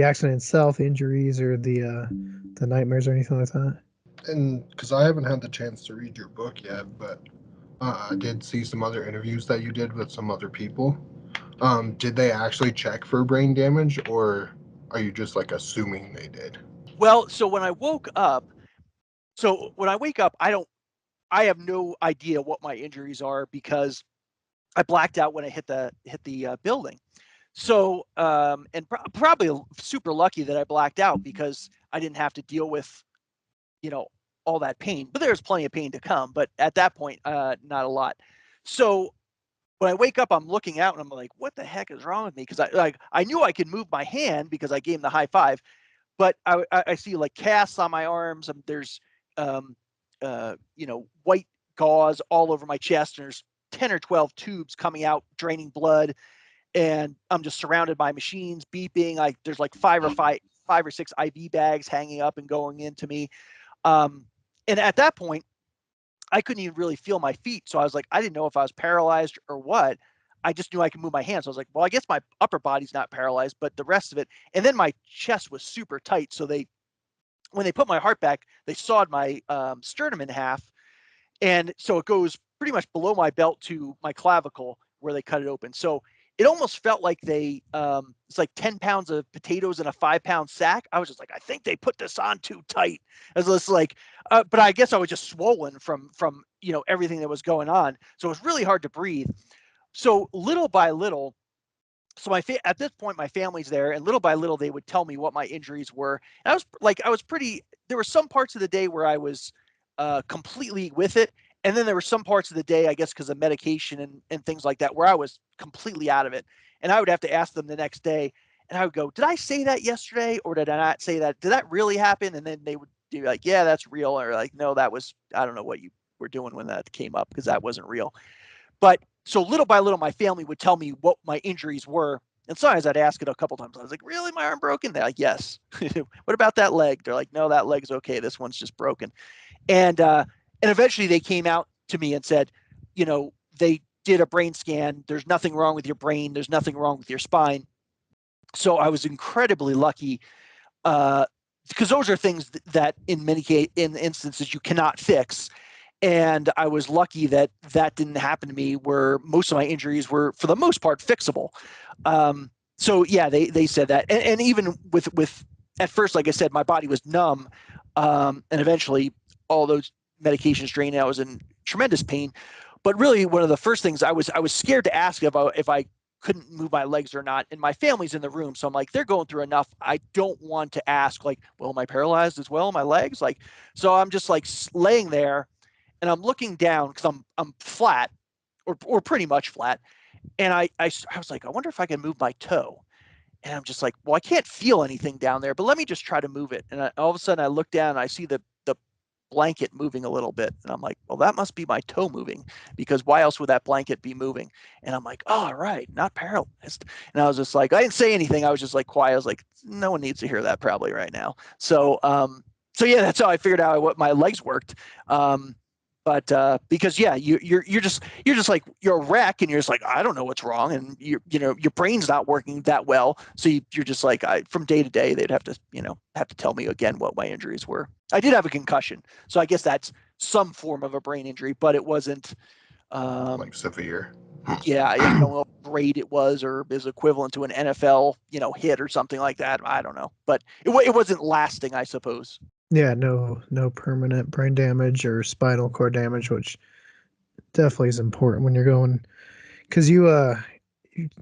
accident itself, injuries, or the nightmares or anything like that? And because I haven't had the chance to read your book yet, but I did see some other interviews that you did with some other people. Did they actually check for brain damage, or are you just like assuming they did? Well, so when I wake up, I have no idea what my injuries are because I blacked out when I hit the building. So, and probably super lucky that I blacked out because I didn't have to deal with, you know, all that pain. But there's plenty of pain to come. But at that point, not a lot. So when I wake up, I'm looking out and I'm like, what the heck is wrong with me? Because I knew I could move my hand because I gave him the high five, but I see like casts on my arms. There's you know, white gauze all over my chest, and there's 10 or 12 tubes coming out, draining blood, and I'm just surrounded by machines beeping. Like there's like five or six IV bags hanging up and going into me. And at that point, I couldn't even really feel my feet. So I was like, I didn't know if I was paralyzed or what. I just knew I could move my hands. So I was like, well, I guess my upper body's not paralyzed, but the rest of it. And then my chest was super tight. So when they put my heart back, they sawed my sternum in half. And so it goes pretty much below my belt to my clavicle where they cut it open. So it almost felt like it's like 10 pounds of potatoes in a 5-pound sack. I was just like, I think they put this on too tight. I was just like, but I guess I was just swollen from, you know, everything that was going on. So it was really hard to breathe. So little by little, at this point, my family's there, and little by little, they would tell me what my injuries were. And there were some parts of the day where I was completely with it. And then there were some parts of the day, I guess, because of medication and things like that, where I was completely out of it. And I would have to ask them the next day, and I would go, did I say that yesterday? Or did I not say that? Did that really happen? And then they would be like, yeah, that's real. Or like, no, I don't know what you were doing when that came up, because that wasn't real. But so little by little, my family would tell me what my injuries were. And sometimes I'd ask it a couple times. I was like, really, my arm broken? They're like, yes. What about that leg? They're like, no, that leg's okay. This one's just broken. And eventually they came out to me and said, you know, they did a brain scan. There's nothing wrong with your brain. There's nothing wrong with your spine. So I was incredibly lucky because those are things that in many instances you cannot fix. And I was lucky that that didn't happen to me, where most of my injuries were, for the most part, fixable. So yeah, they said that. And even with at first, like I said, my body was numb. And eventually all those medications drained and I was in tremendous pain. But really, one of the first things I was scared to ask if I couldn't move my legs or not. And my family's in the room, so I'm like, they're going through enough. I don't want to ask, like, well, am I paralyzed as well? My legs, like, so I'm just like laying there, and I'm looking down because I'm flat, or pretty much flat. And I was like, I wonder if I can move my toe. And I'm just like, well, I can't feel anything down there, but let me just try to move it. And all of a sudden I look down and I see the blanket moving a little bit. And I'm like, well, that must be my toe moving, because why else would that blanket be moving? And I'm like, oh, right, not paralyzed. And I was just like, I didn't say anything. I was just like quiet. I was like, no one needs to hear that probably right now. So yeah, that's how I figured out what my legs worked. But because yeah, you're just like, you're a wreck, and you're just like, I don't know what's wrong, and your brain's not working that well, so you're just like, from day to day they'd have to tell me again what my injuries were. I did have a concussion, so I guess that's some form of a brain injury, but it wasn't Like severe. yeah, I don't know what grade it was, or is equivalent to an NFL hit or something like that. I don't know, but it wasn't lasting, I suppose. Yeah, no permanent brain damage or spinal cord damage, which definitely is important when you're going, because you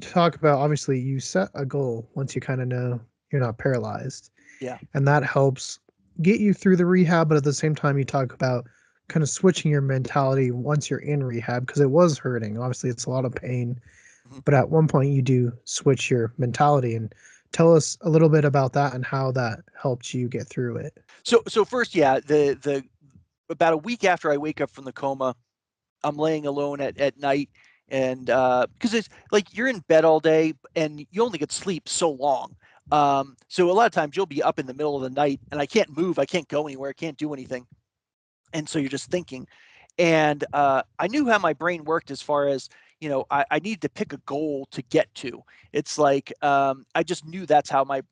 talk about, obviously you set a goal once you kind of know you're not paralyzed, Yeah. and that helps get you through the rehab. But at the same time, you talk about kind of switching your mentality once you're in rehab, because it was hurting. Obviously, it's a lot of pain, Mhm. but at one point you do switch your mentality. And tell us a little bit about that and how that helped you get through it. So first, yeah, the about a week after I wake up from the coma, I'm laying alone at night, and because it's like you're in bed all day and you only get sleep so long. So a lot of times you'll be up in the middle of the night, and I can't move, I can't go anywhere, I can't do anything, and so you're just thinking. And I knew how my brain worked, as far as I needed to pick a goal to get to. It's like I just knew that's how my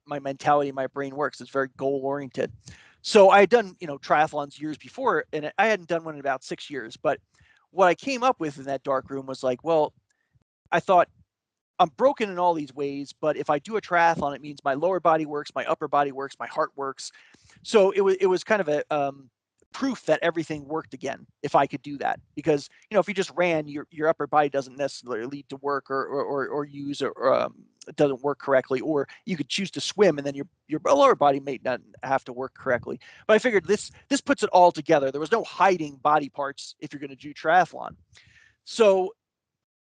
mentality, my brain works. It's very goal oriented. So I had done triathlons years before, and I hadn't done one in about 6 years. But what I came up with in that dark room was like, well, I thought, I'm broken in all these ways, but if I do a triathlon, it means my lower body works, my upper body works, my heart works. So it was kind of a proof that everything worked again if I could do that. Because if you just ran, your upper body doesn't necessarily lead to work, or use, or it doesn't work correctly. Or you could choose to swim, and then your lower body may not have to work correctly. But I figured this puts it all together. There was no hiding body parts if you're going to do triathlon. So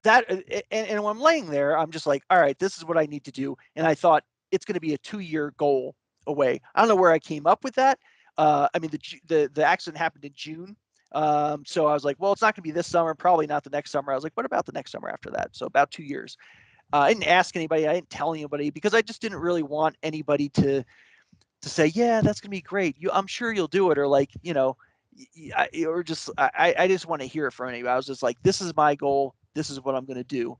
that and when I'm laying there, I'm just like, all right, this is what I need to do. And I thought, it's going to be a 2-year goal away. I don't know where I came up with that. I mean, the accident happened in June. So I was like, well, it's not going to be this summer, probably not the next summer. I was like, what about the next summer after that? So about 2 years. I didn't ask anybody, I didn't tell anybody, because I just didn't really want anybody to say, yeah, that's gonna be great, I'm sure you'll do it, or like, or just I just want to hear it from anybody. I was just like, this is my goal, this is what I'm gonna do,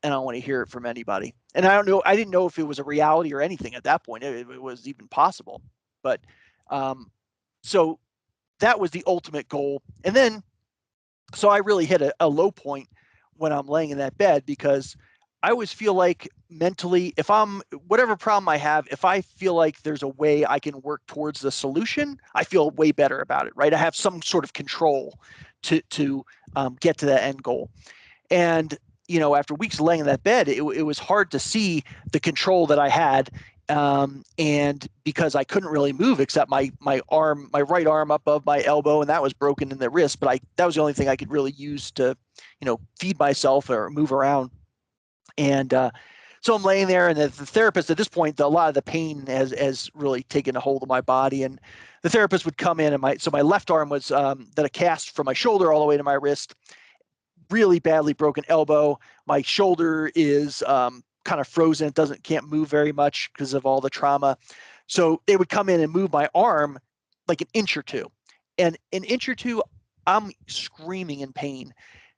and I don't want to hear it from anybody. And I didn't know if it was a reality or anything at that point, if it was even possible. But so that was the ultimate goal. And then, so I really hit a low point when I'm laying in that bed, because I always feel like mentally, if I'm, whatever problem I have, if I feel like there's a way I can work towards the solution, I feel way better about it, right? I have some sort of control to get to that end goal. And after weeks of laying in that bed, it was hard to see the control that I had. And because I couldn't really move, except my arm, my right arm above my elbow, and that was broken in the wrist. But that was the only thing I could really use to, feed myself or move around. And so I'm laying there, and the therapist at this point, a lot of the pain has really taken a hold of my body. And the therapist would come in, and my left arm was that a cast from my shoulder all the way to my wrist, really badly broken elbow. My shoulder is kind of frozen. It can't move very much because of all the trauma. So they would come in and move my arm like an inch or two. And an inch or two, I'm screaming in pain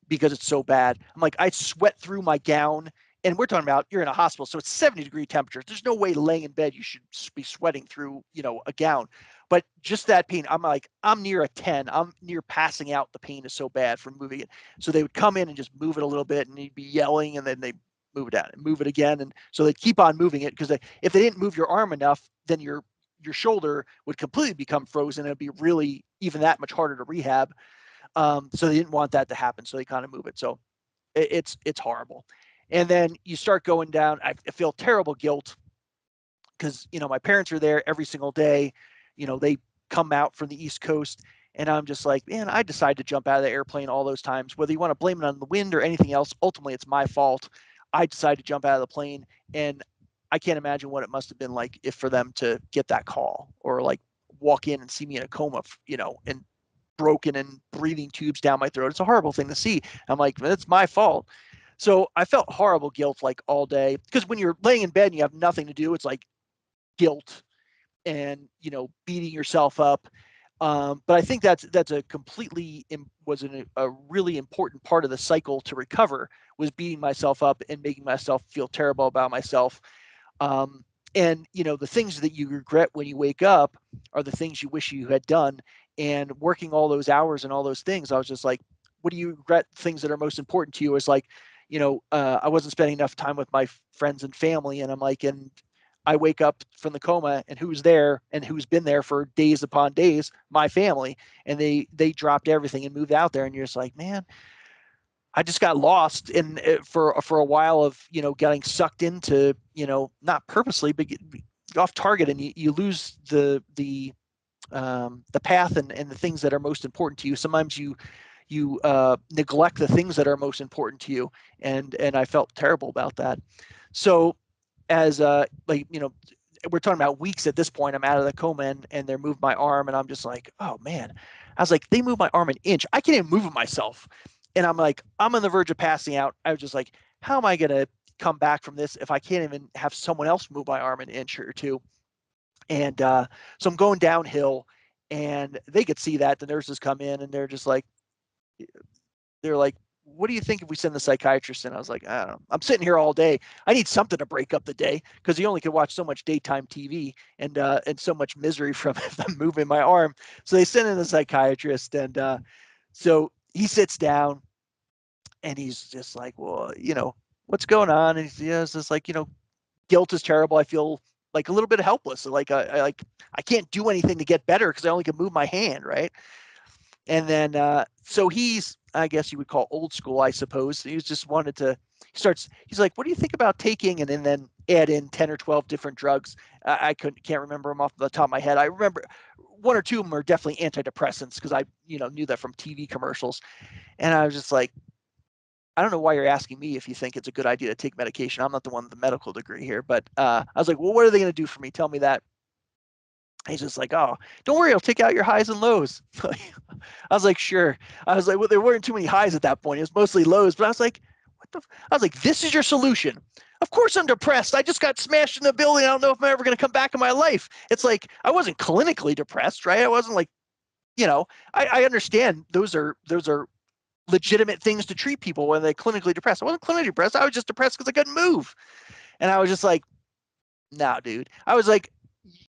because it's so bad. I'm like, I sweat through my gown. And we're talking about, you're in a hospital, so it's 70-degree temperatures. There's no way laying in bed you should be sweating through, a gown. But just that pain, I'm near a 10. I'm near passing out. The pain is so bad from moving it. So they would come in and just move it a little bit, and he'd be yelling, and then they move it out and move it again. And so they'd keep on moving it, because if they didn't move your arm enough, then your shoulder would completely become frozen. It'd be really even that much harder to rehab. So they didn't want that to happen. So they kind of move it. So it's horrible. And then you start going down. I feel terrible guilt, because my parents are there every single day. They come out from the East Coast, and I'm just like, man, I decided to jump out of the airplane all those times. Whether you want to blame it on the wind or anything else, ultimately it's my fault. I decided to jump out of the plane, and I can't imagine what it must have been like if for them to get that call, or like walk in and see me in a coma, and broken and breathing tubes down my throat. It's a horrible thing to see. I'm like, it's my fault. So I felt horrible guilt like all day, because when you're laying in bed and you have nothing to do, it's like guilt and beating yourself up. But I think that's a completely a really important part of the cycle to recover, was beating myself up and making myself feel terrible about myself. And the things that you regret when you wake up are the things you wish you had done. And working all those hours and all those things, I was just like, what do you regret? Things that are most important to you is like, I wasn't spending enough time with my friends and family. And I'm like, and I wake up from the coma, and who's there and who's been there for days upon days? My family. And they dropped everything and moved out there. And you're just like, man, I just got lost in for a while of getting sucked into not purposely, but off target, and you lose the path and the things that are most important to you. Sometimes you neglect the things that are most important to you, and I felt terrible about that. So as we're talking about weeks at this point. I'm out of the coma, and they moved my arm, and I'm just like, oh man. I was like, they moved my arm an inch. I can't even move it myself. And I'm like, I'm on the verge of passing out. I was just like, how am I going to come back from this if I can't even have someone else move my arm an inch or two? And so I'm going downhill, and they could see that. The nurses come in, and they're just like, what do you think if we send the psychiatrist in? I was like, I don't know. I'm sitting here all day. I need something to break up the day, because you only can watch so much daytime TV and so much misery from them moving my arm. So they send in the psychiatrist, and so he sits down, and he's just like, well, what's going on? And he's just like, guilt is terrible. I feel like a little bit helpless. Like I can't do anything to get better because I only can move my hand, right? And then so he's, I guess you would call old school, I suppose. He just wanted to. He's like, what do you think about taking, and then add in 10 or 12 different drugs. I can't remember them off the top of my head. I remember one or two of them are definitely antidepressants, because I knew that from TV commercials. And I was just like, I don't know why you're asking me if you think it's a good idea to take medication. I'm not the one with the medical degree here. But I was like, well, what are they going to do for me? Tell me that. He's just like, oh, don't worry, I'll take out your highs and lows. I was like, sure. I was like, well, there weren't too many highs at that point. It was mostly lows. But I was like, I was like, this is your solution. Of course I'm depressed. I just got smashed in the building. I don't know if I'm ever going to come back in my life. It's like, I wasn't clinically depressed, right? I wasn't like, I understand those are legitimate things to treat people when they're clinically depressed. I wasn't clinically depressed. I was just depressed because I couldn't move. And I was just like, nah, dude. I was like,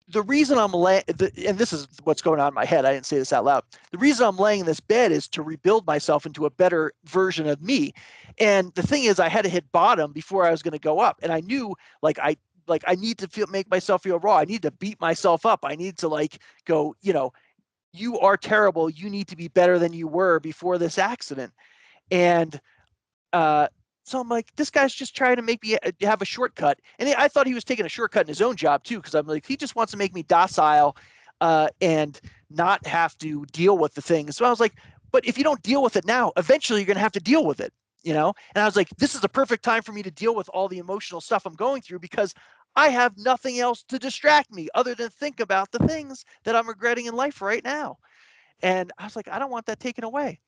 the reason I'm and this is what's going on in my head. I didn't say this out loud. The reason I'm laying in this bed is to rebuild myself into a better version of me. And the thing is, I had to hit bottom before I was going to go up. And I knew, I need to make myself feel raw. I need to beat myself up. I need to go, you are terrible. You need to be better than you were before this accident. And so I'm like, this guy's just trying to make me have a shortcut. And I thought he was taking a shortcut in his own job too, because I'm like, he just wants to make me docile and not have to deal with the thing. So I was like, but if you don't deal with it now, eventually you're going to have to deal with it, And I was like, this is the perfect time for me to deal with all the emotional stuff I'm going through, because I have nothing else to distract me other than think about the things that I'm regretting in life right now. And I was like, I don't want that taken away.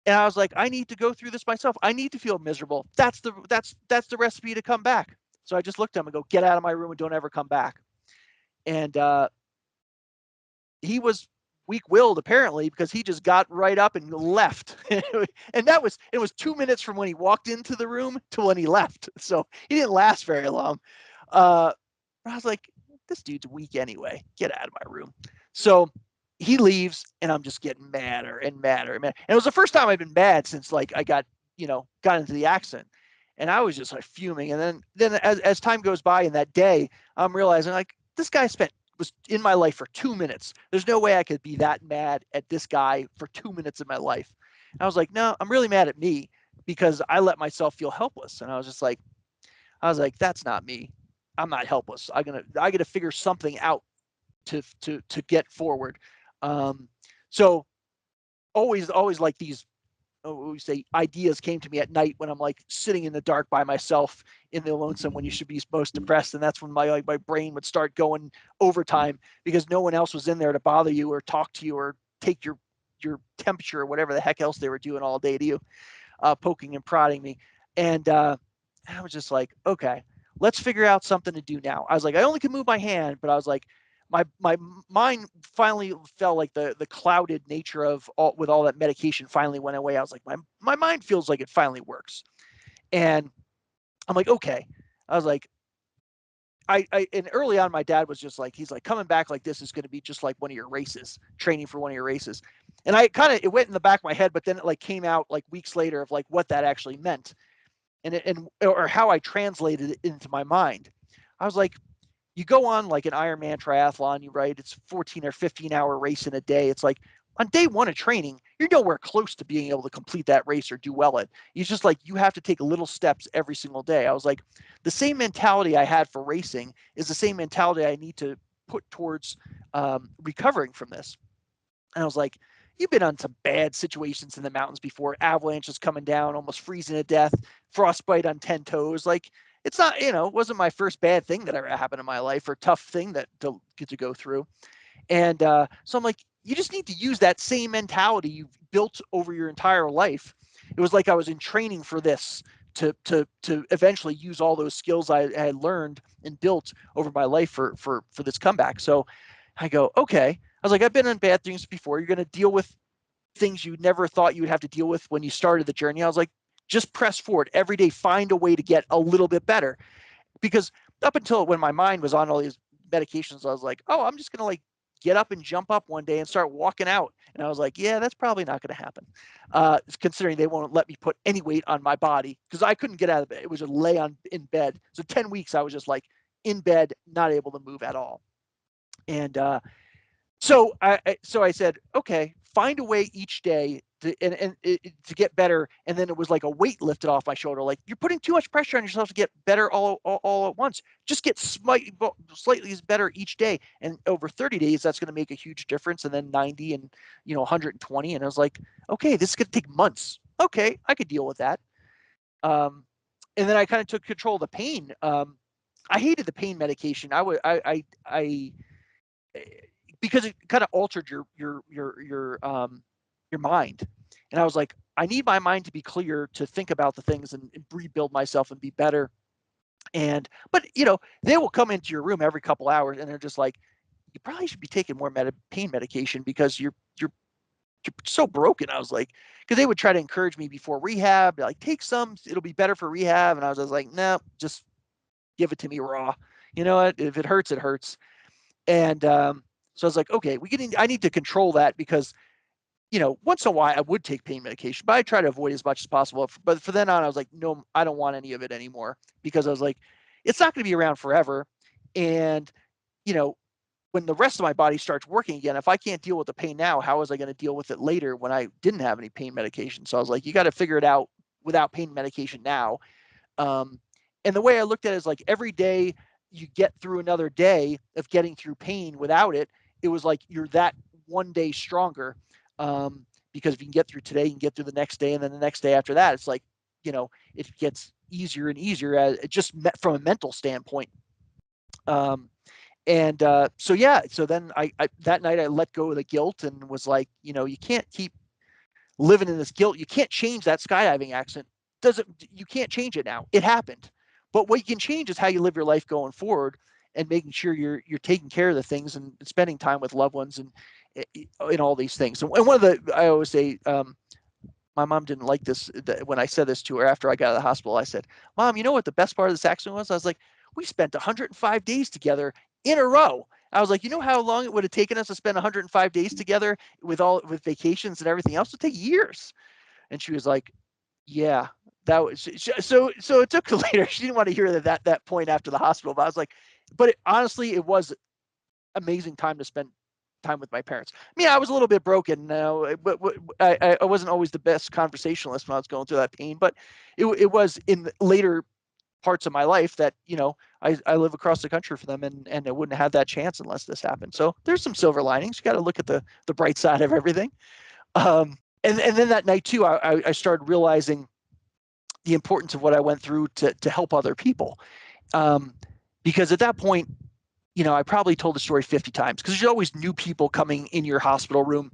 And I was like, I need to go through this myself. I need to feel miserable. That's the recipe to come back. So I just looked at him and go, get out of my room and don't ever come back. And he was weak-willed apparently, because he just got right up and left. And it was 2 minutes from when he walked into the room to when he left. So he didn't last very long. I was like, this dude's weak anyway. Get out of my room. So he leaves, and I'm just getting madder and madder and madder. And it was the first time I've been mad since like I got into the accident. And I was just like fuming. And then as time goes by in that day, I'm realizing like this guy was in my life for 2 minutes. There's no way I could be that mad at this guy for 2 minutes of my life. And I was like, no, I'm really mad at me because I let myself feel helpless. And I was like, that's not me. I'm not helpless. I gotta figure something out to get forward. So always like these, we say, ideas came to me at night when I'm like sitting in the dark by myself in the lonesome when you should be most depressed, and that's when my brain would start going overtime because no one else was in there to bother you or talk to you or take your temperature or whatever the heck else they were doing all day to you, poking and prodding me. And I was just like, okay, let's figure out something to do now. I was like, I only can move my hand, but I was like, my mind finally felt like the clouded nature of all that medication finally went away. I was like, my mind feels like it finally works. And I'm like, okay. I was like, and early on, my dad was just like, he's like, coming back like this is going to be just like one of your races, training for one of your races. And it went in the back of my head, but then it like came out like weeks later of like what that actually meant or how I translated it into my mind. I was like, you go on like an Ironman triathlon, it's 14 or 15-hour race in a day. It's like on day one of training, you're nowhere close to being able to complete that race or do well at. It's just like you have to take little steps every single day. I was like, the same mentality I had for racing is the same mentality I need to put towards recovering from this. And I was like, you've been on some bad situations in the mountains before, avalanches coming down, almost freezing to death, frostbite on 10 toes. Like, it's not, it wasn't my first bad thing that ever happened in my life or tough thing that to go through. And so I'm like, you just need to use that same mentality you've built over your entire life. It was like I was in training for this to eventually use all those skills I had learned and built over my life for this comeback. So I go, okay. I was like, I've been in bad things before. You're going to deal with things you never thought you would have to deal with when you started the journey. I was like, just press forward every day, find a way to get a little bit better. Because up until when my mind was on all these medications, I was like, oh, I'm just going to like get up and jump up one day and start walking out. And I was like, yeah, that's probably not going to happen. Considering they won't let me put any weight on my body because I couldn't get out of bed. It was just lay in bed. So 10 weeks, I was just like in bed, not able to move at all. And so I said, okay, find a way each day to get better. And then it was like a weight lifted off my shoulder. Like, you're putting too much pressure on yourself to get better all at once. Just get slightly better each day. And over 30 days, that's going to make a huge difference. And then 90 and 120. And I was like, okay, this is going to take months. Okay, I could deal with that. And then I kind of took control of the pain. I hated the pain medication. I because it kind of altered your mind. And I was like, I need my mind to be clear to think about the things and rebuild myself and be better. But they will come into your room every couple hours and they're just like, you probably should be taking more pain medication because you're so broken. I was like, because they would try to encourage me before rehab, like, take some, it'll be better for rehab. And I was just like, no, just give it to me raw. You know what? If it hurts, it hurts. And so I was like, okay, I need to control that because, once in a while I would take pain medication, but I try to avoid as much as possible. But from then on, I was like, no, I don't want any of it anymore because I was like, it's not going to be around forever. And, when the rest of my body starts working again, if I can't deal with the pain now, how was I going to deal with it later when I didn't have any pain medication? So I was like, you got to figure it out without pain medication now. And the way I looked at it is like every day you get through another day of getting through pain without it, it was like you're that one day stronger. Because if you can get through today, you can get through the next day, and then the next day after that, it's like, it gets easier and easier as just from a mental standpoint. So then I that night I let go of the guilt and was like, you can't keep living in this guilt. You can't change that skydiving accident. You can't change it now. It happened. But what you can change is how you live your life going forward and making sure you're taking care of the things and spending time with loved ones and all these things. And one of I always say, my mom didn't like this when I said this to her after I got out of the hospital. I said, Mom, you know what the best part of this accident was? I was like, we spent 105 days together in a row. I was like, you know how long it would have taken us to spend 105 days together with vacations and everything else? It would take years. And she was like, yeah, that was so it took later. She didn't want to hear that point after the hospital, but I was like, but honestly, it was amazing time to spend time with my parents. I mean, I was a little bit broken now, but I wasn't always the best conversationalist when I was going through that pain, but it was in later parts of my life that, I live across the country for them, and I wouldn't have that chance unless this happened. So there's some silver linings. You got to look at the bright side of everything. And then that night too, I started realizing the importance of what I went through to help other people. Because at that point, I probably told the story 50 times, because there's always new people coming in your hospital room.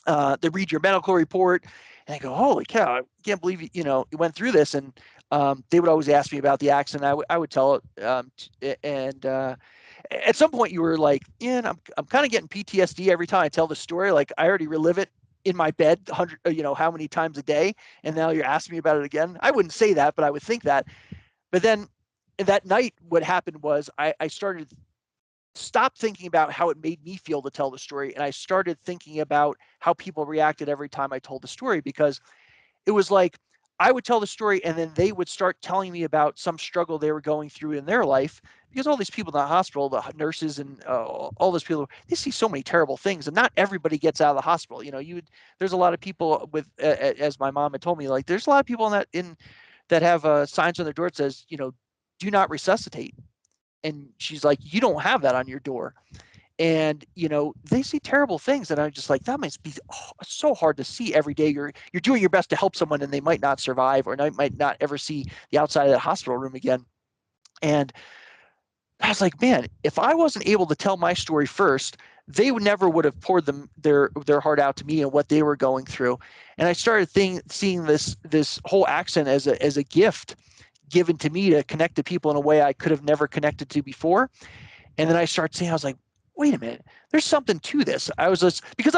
They read your medical report and they go, holy cow, I can't believe you went through this. And they would always ask me about the accident. I would tell it. And at some point you were like, yeah, I'm kind of getting PTSD every time I tell the story. Like, I already relive it in my bed 100, how many times a day. And now you're asking me about it again. I wouldn't say that, but I would think that. But then that night, what happened was I started stopped thinking about how it made me feel to tell the story. And I started thinking about how people reacted every time I told the story, because it was like I would tell the story and then they would start telling me about some struggle they were going through in their life, because all these people in the hospital, the nurses and all those people, they see so many terrible things, and not everybody gets out of the hospital. There's a lot of people with, as my mom had told me, like, there's a lot of people that have signs on their door that says, do not resuscitate. And she's like, you don't have that on your door. And they see terrible things, and I'm just like, that must be so hard to see every day. You're doing your best to help someone, and they might not survive, or might not ever see the outside of the hospital room again. And I was like, man, if I wasn't able to tell my story first, they would have poured their heart out to me and what they were going through. And I started seeing this whole accident as a gift given to me to connect to people in a way I could have never connected to before. And then I started seeing, I was like, wait a minute, there's something to this. I was just, because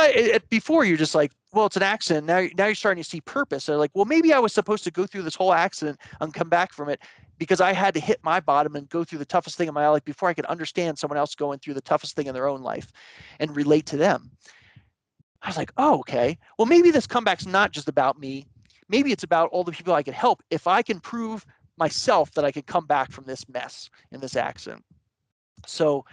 before you're just like, well, it's an accident. Now you're starting to see purpose. So like, well, maybe I was supposed to go through this whole accident and come back from it, because I had to hit my bottom and go through the toughest thing in my life before I could understand someone else going through the toughest thing in their own life and relate to them. I was like, oh, okay. Well, maybe this comeback's not just about me. Maybe it's about all the people I could help if I can prove myself that I could come back from this mess in this accident. So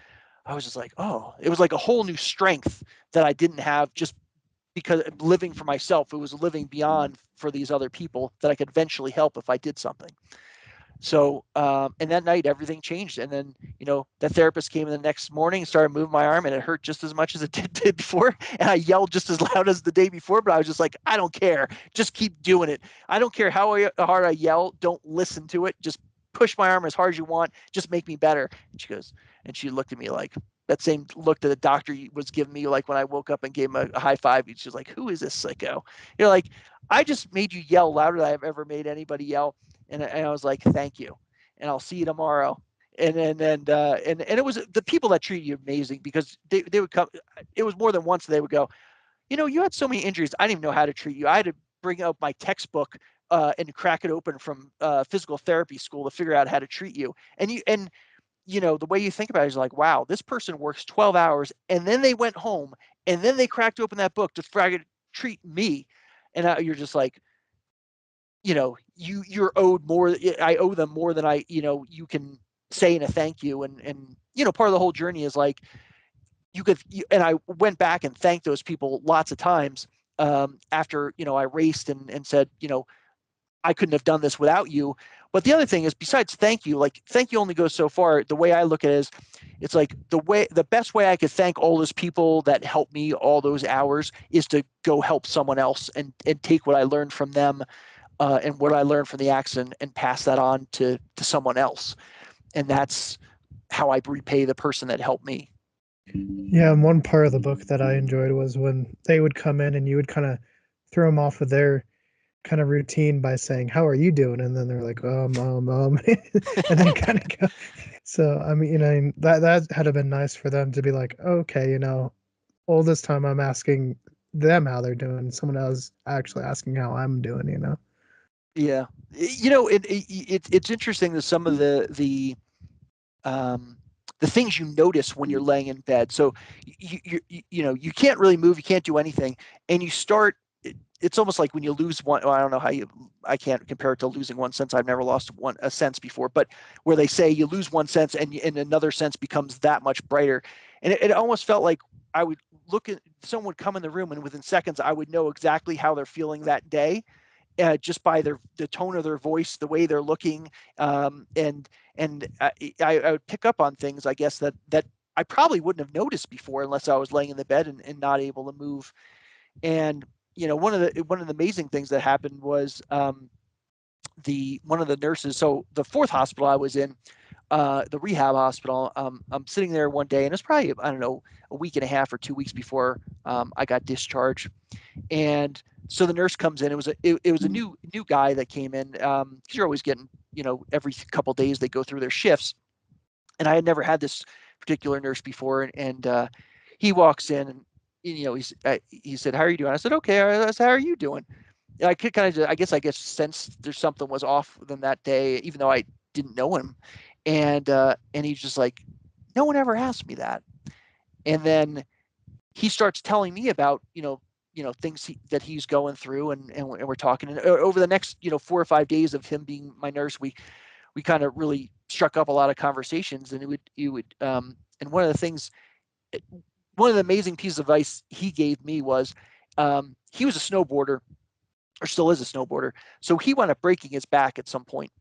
I was just like, oh, it was like a whole new strength that I didn't have just because living for myself. It was living beyond for these other people that I could eventually help if I did something. So, and that night everything changed. And then, that therapist came in the next morning and started moving my arm, and it hurt just as much as it did before. And I yelled just as loud as the day before, but I was just like, I don't care. Just keep doing it. I don't care how hard I yell. Don't listen to it. Just push my arm as hard as you want. Just make me better. And she looked at me like that same look that the doctor was giving me, like when I woke up and gave him a high five. She's like, who is this sicko? You're like, I just made you yell louder than I've ever made anybody yell. And I was like, thank you. And I'll see you tomorrow. And it was the people that treated you amazing, because they would come. It was more than once they would go, you had so many injuries. I didn't even know how to treat you. I had to bring out my textbook and crack it open from physical therapy school to figure out how to treat you. And the way you think about it is like, wow, this person works 12 hours and then they went home and then they cracked open that book to treat me. And you're just like, you're owed more. I owe them more than you can say in a thank you. And part of the whole journey is like, and I went back and thanked those people lots of times after, I raced and said, I couldn't have done this without you. But the other thing is, besides thank you, like thank you only goes so far. The way I look at it is, it's like the best way I could thank all those people that helped me all those hours is to go help someone else and take what I learned from them and what I learned from the accident and pass that on to someone else. And that's how I repay the person that helped me. Yeah, and one part of the book that I enjoyed was when they would come in and you would kind of throw them off of their kind of routine by saying, "How are you doing?" And then they're like, and then kind of go. So I mean, that had been nice for them to be like, okay, all this time I'm asking them how they're doing. Someone else actually asking how I'm doing. Yeah, it's interesting that some of the the things you notice when you're laying in bed. So you can't really move, you can't do anything, and you start. It's almost like when you lose one. Well, I don't know how you. I can't compare it to losing one sense. I've never lost a sense before, but where they say you lose one sense and another sense becomes that much brighter, and it almost felt like I would look at someone would come in the room and within seconds I would know exactly how they're feeling that day, just by the tone of their voice, the way they're looking, and I would pick up on things, I guess, that I probably wouldn't have noticed before unless I was laying in the bed and not able to move. And one of the amazing things that happened was one of the nurses. So the fourth hospital I was in, the rehab hospital. I'm sitting there one day, and it's probably, I don't know, a week and a half or 2 weeks before I got discharged. And so the nurse comes in. It was a new guy that came in. Because you're always getting, every couple of days they go through their shifts, and I had never had this particular nurse before. And he walks in, and he said, "How are you doing?" I said, "Okay." I said, "How are you doing?" And I could kind of, I guess sense there's something was off with him that day, even though I didn't know him. And he's just like, "No one ever asked me that." And then he starts telling me about things that he's going through, and we're talking. And over the next 4 or 5 days of him being my nurse, we kind of really struck up a lot of conversations. And and one of the things, one of the amazing pieces of advice he gave me was, he was a snowboarder, or still is a snowboarder. So he wound up breaking his back at some point,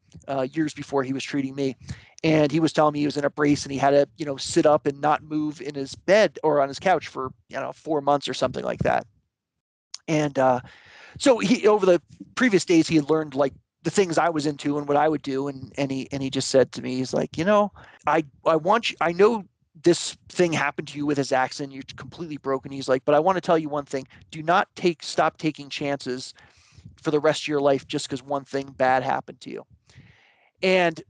years before he was treating me. And he was telling me he was in a brace and he had to, sit up and not move in his bed or on his couch for, 4 months or something like that. And so he, over the previous days, he had learned like the things I was into and what I would do. And he just said to me, he's like, I want you, I know this thing happened to you with his accident. You're completely broken. He's like, but I want to tell you one thing. Do not stop taking chances for the rest of your life just because one thing bad happened to you. And,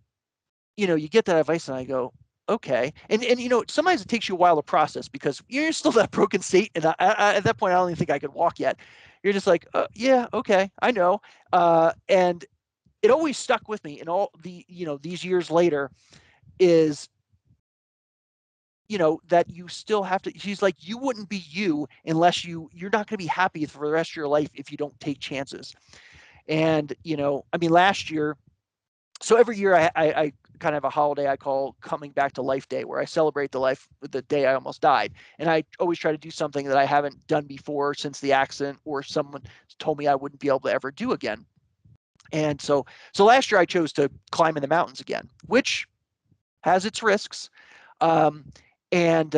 you get that advice and I go, okay. And sometimes it takes you a while to process because you're still that broken state. And at that point, I don't even think I could walk yet. You're just like, yeah, okay, I know. And it always stuck with me. And all the, these years later is, that you still have to, she's like, you wouldn't be you unless you're not going to be happy for the rest of your life if you don't take chances. And, I mean, last year, so every year I kind of have a holiday I call Coming Back to Life Day, where I celebrate the day I almost died. And I always try to do something that I haven't done before since the accident, or someone told me I wouldn't be able to ever do again. And so last year I chose to climb in the mountains again, which has its risks. Um, and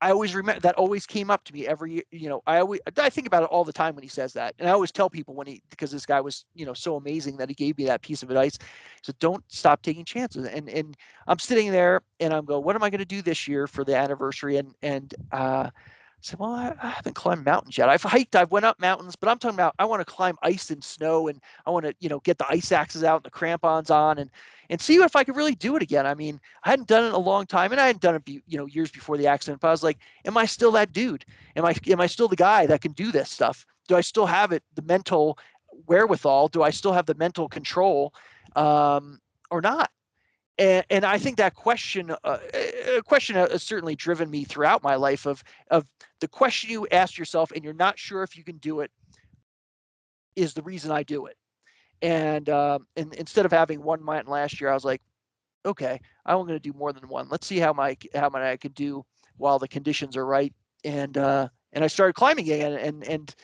I always remember that always came up to me every year. I think about it all the time when he says that. And I always tell people because this guy was, so amazing that he gave me that piece of advice. So don't stop taking chances. And I'm sitting there and I'm going, what am I going to do this year for the anniversary? And I said, well, I haven't climbed mountains yet. I've hiked, I've went up mountains, but I'm talking about, I want to climb ice and snow, and I want to, get the ice axes out and the crampons on and see if I could really do it again. I mean, I hadn't done it in a long time, and I hadn't done it, years before the accident, but I was like, am I still that dude? Am I still the guy that can do this stuff? Do I still have the mental wherewithal? Do I still have the mental control, or not? And I think that question has certainly driven me throughout my life of the question you ask yourself and you're not sure if you can do it is the reason I do it. And instead of having one mountain last year, I was like, okay, I'm going to do more than one. Let's see how many I can do while the conditions are right. And I started climbing again, and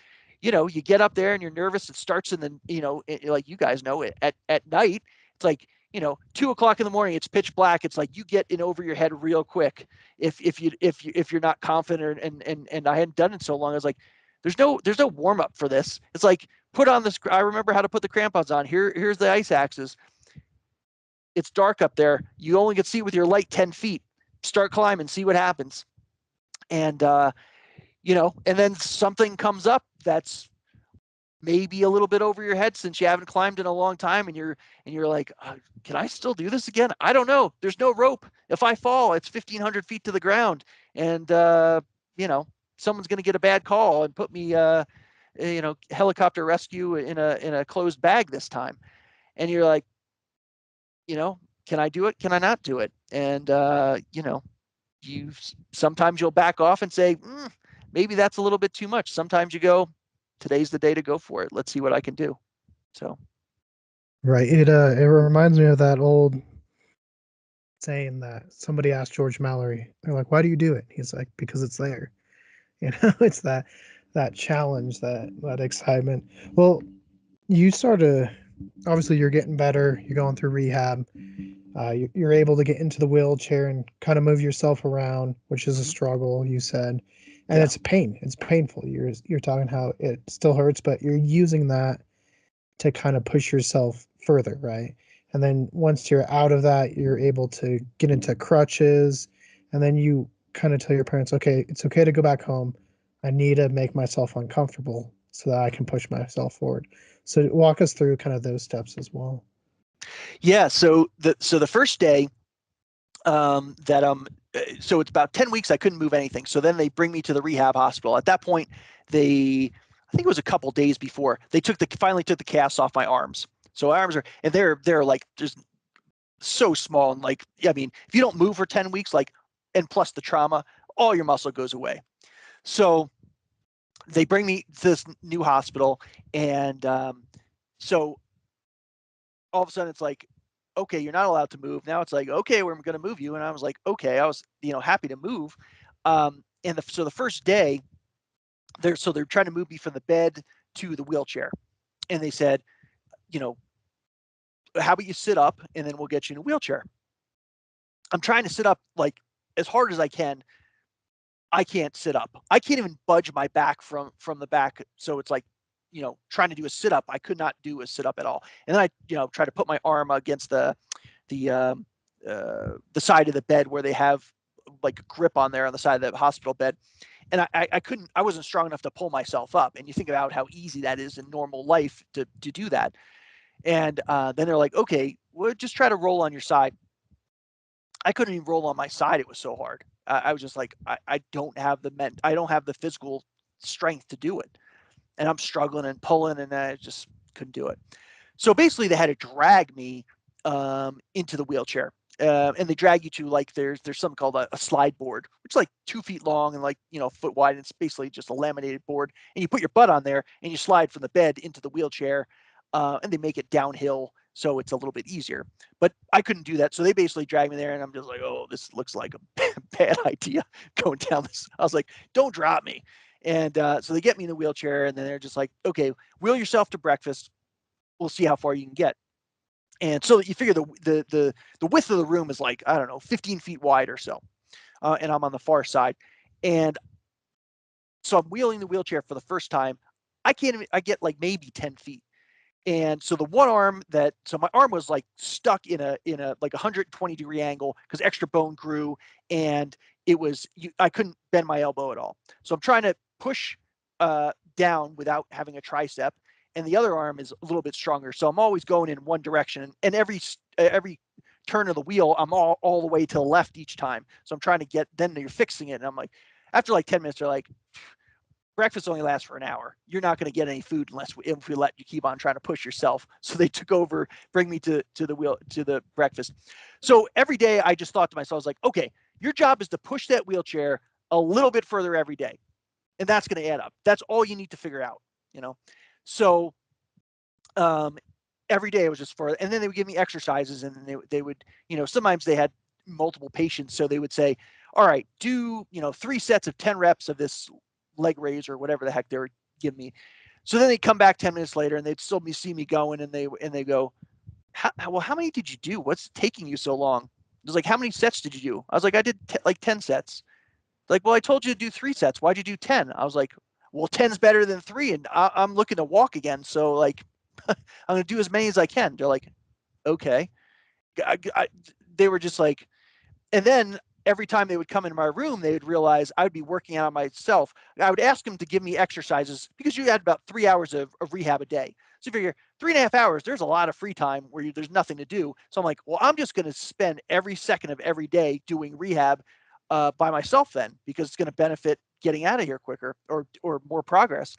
you get up there and you're nervous. It starts in the, like you guys know, at night. It's like, 2 o'clock in the morning, it's pitch black. It's like you get in over your head real quick if you're not confident. And I hadn't done it so long. I was like, there's no warm up for this. It's like, put on this. I remember how to put the crampons on. Here's the ice axes. It's dark up there. You only can see with your light 10 feet. Start climbing, see what happens. And and then something comes up that's maybe a little bit over your head since you haven't climbed in a long time, and you're like, can I still do this again? I don't know. There's no rope. If I fall, it's 1,500 feet to the ground, and someone's going to get a bad call and put me helicopter rescue in a closed bag this time. And you're like, can I do it? Can I not do it? And, sometimes you'll back off and say, maybe that's a little bit too much. Sometimes you go, today's the day to go for it. Let's see what I can do. So. Right. It reminds me of that old saying that somebody asked George Mallory, they're like, why do you do it? He's like, because it's there. It's that challenge, that excitement. Well, you start to obviously you're getting better, you're going through rehab. You're able to get into the wheelchair and kind of move yourself around, which is a struggle, you said, and Yeah. it's pain. It's painful. You're talking how it still hurts, but you're using that to kind of push yourself further, right? And then once you're out of that, you're able to get into crutches, and then you kind of tell your parents, okay, it's okay to go back home. I need to make myself uncomfortable so that I can push myself forward. So walk us through kind of those steps as well. Yeah. So the first day, so it's about 10 weeks I couldn't move anything. So then they bring me to the rehab hospital. At that point, I think it was a couple days before, they finally took the casts off my arms. So my arms and they're like just so small. And like, I mean, if you don't move for 10 weeks, like, and plus the trauma, all your muscle goes away. So they bring me to this new hospital. And so all of a sudden it's like, okay, you're not allowed to move. Now it's like, okay, we're going to move you. And I was like, okay, I was, happy to move. So the first day they're trying to move me from the bed to the wheelchair. And they said, you know, how about you sit up and then we'll get you in a wheelchair. I'm trying to sit up like as hard as I can. I can't sit up. I can't even budge my back from the back. So it's like, trying to do a sit up. I could not do a sit up at all. And then I, try to put my arm against the side of the bed where they have like a grip on there on the side of the hospital bed. And I couldn't, I wasn't strong enough to pull myself up. And you think about how easy that is in normal life to do that. And then they're like, okay, well, just try to roll on your side. I couldn't even roll on my side. It was so hard. I was just like, I don't have I don't have the physical strength to do it. And I'm struggling and pulling and I just couldn't do it. So basically they had to drag me into the wheelchair. And they drag you to like there's something called a slide board, which is like 2 feet long and like foot wide. And it's basically just a laminated board, and you put your butt on there and you slide from the bed into the wheelchair, and they make it downhill so it's a little bit easier. But I couldn't do that, so they basically dragged me there, and I'm just like, oh, this looks like a bad idea going down this. I was like, don't drop me. And so they get me in the wheelchair, and then they're just like, okay, wheel yourself to breakfast. We'll see how far you can get. And so you figure the width of the room is like, I don't know, 15 feet wide or so. And I'm on the far side. And so I'm wheeling the wheelchair for the first time. I get like maybe 10 feet. And so the one arm so my arm was like stuck in a like 120-degree angle because extra bone grew, and I couldn't bend my elbow at all. So I'm trying to push down without having a tricep, and the other arm is a little bit stronger. So I'm always going in one direction, and every turn of the wheel, I'm all the way to the left each time. So I'm trying to then you're fixing it, and I'm like, after like 10 minutes, they're like, breakfast only lasts for an hour. You're not going to get any food if we let you keep on trying to push yourself. So they took over, bring me to the breakfast. So every day I just thought to myself, I was like, okay, your job is to push that wheelchair a little bit further every day, and that's going to add up. That's all you need to figure out, So every day it was just and then they would give me exercises, and they would, sometimes they had multiple patients, so they would say, all right, do 3 sets of 10 reps of this leg raise or whatever the heck they were giving me. So then they come back 10 minutes later and they'd still see me going, and they go, how many did you do? What's taking you so long? It was like, how many sets did you do? I was like, I did like 10 sets. Like, well, I told you to do 3 sets. Why'd you do 10? I was like, well, 10's better than 3, and I'm looking to walk again. So like, I'm going to do as many as I can. They're like, okay. They were just like, and then every time they would come into my room, they would realize I would be working out on myself. I would ask them to give me exercises because you had about 3 hours of rehab a day. So you figure 3.5 hours, there's a lot of free time where there's nothing to do. So I'm like, well, I'm just going to spend every second of every day doing rehab by myself then, because it's going to benefit getting out of here quicker or more progress.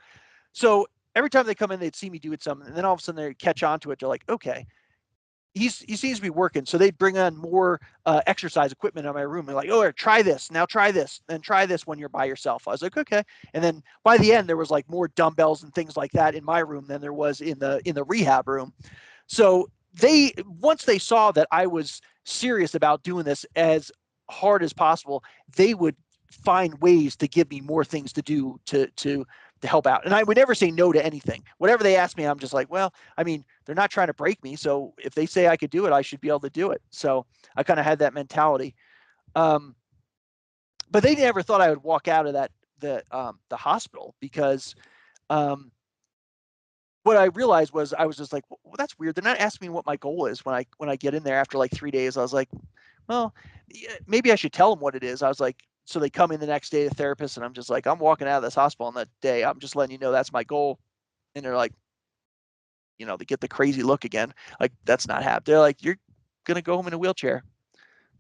So every time they come in, they'd see me do it some, and then all of a sudden they catch on to it. They're like, okay, he seems to be working. So they'd bring on more exercise equipment in my room. They're like, oh, try this, now try this, and try this when you're by yourself. I was like, okay. And then by the end, there was like more dumbbells and things like that in my room than there was in the rehab room. So once they saw that I was serious about doing this as hard as possible, they would find ways to give me more things to do to help out. And I would never say no to anything. Whatever they asked me, I'm just like, well, I mean, they're not trying to break me. So if they say I could do it, I should be able to do it. So I kind of had that mentality. But they never thought I would walk out of the hospital because what I realized was I was just like, well, that's weird. They're not asking me what my goal is when I get in there after like 3 days. I was like, well, maybe I should tell them what it is. I was like, so they come in the next day, the therapist, and I'm just like, I'm walking out of this hospital on that day. I'm just letting you know that's my goal. And they're like, they get the crazy look again. Like, that's not happening. They're like, you're going to go home in a wheelchair.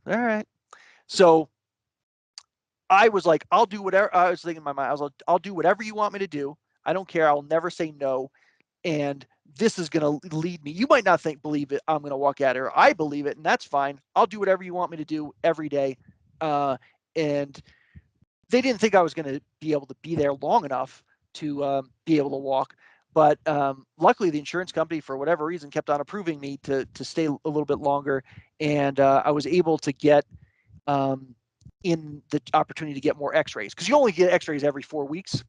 All right. So I was like, I'll do whatever. I was thinking in my mind, I was like, I'll do whatever you want me to do. I don't care. I'll never say no. And this is going to lead me. You might not believe it. I'm going to walk out here. I believe it, and that's fine. I'll do whatever you want me to do every day. And they didn't think I was going to be able to be there long enough to be able to walk. But luckily, the insurance company, for whatever reason, kept on approving me to stay a little bit longer. And I was able to get in the opportunity to get more x-rays, because you only get x-rays every 4 weeks.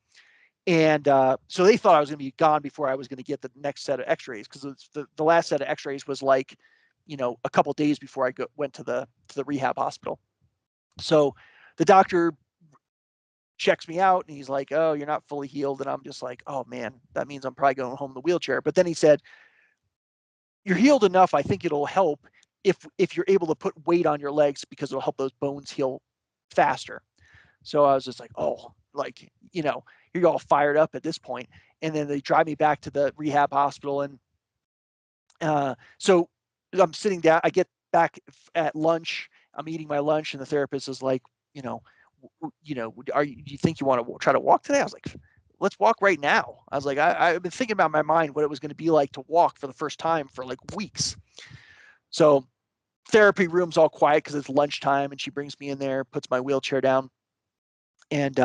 And so they thought I was going to be gone before I was going to get the next set of x-rays, because the last set of x-rays was like, a couple of days before I went to the rehab hospital. So the doctor checks me out and he's like, oh, you're not fully healed. And I'm just like, oh man, that means I'm probably going home in the wheelchair. But then he said, you're healed enough. I think it'll help if you're able to put weight on your legs, because it'll help those bones heal faster. So I was just like, oh, like, you're all fired up at this point. And then they drive me back to the rehab hospital. And so I'm sitting down, I get back at lunch, I'm eating my lunch, and the therapist is like, do you think you want to try to walk today? I was like, let's walk right now. I was like, I've been thinking about in my mind what it was going to be like to walk for the first time for like weeks. So therapy room's all quiet because it's lunchtime, and she brings me in there, puts my wheelchair down, and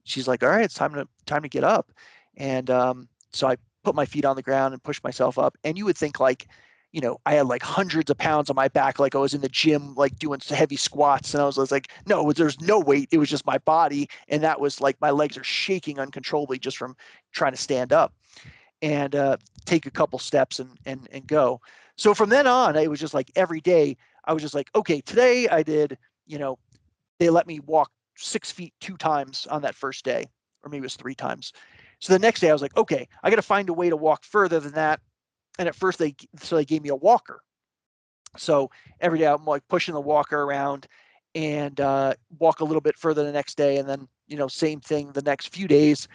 she's like, all right, it's time to get up. And so I put my feet on the ground and push myself up. And you would think like, I had like hundreds of pounds on my back, like I was in the gym, like doing heavy squats. And I was like, no, there's no weight. It was just my body. And that was like, my legs are shaking uncontrollably just from trying to stand up and take a couple steps and go. So from then on, it was just like every day I was just like, okay, today I did, they let me walk 6 feet 2 times on that first day, or maybe it was 3 times. So the next day I was like, okay, I got to find a way to walk further than that. And at first they gave me a walker. So every day I'm like pushing the walker around and walk a little bit further the next day. And then, same thing the next few days.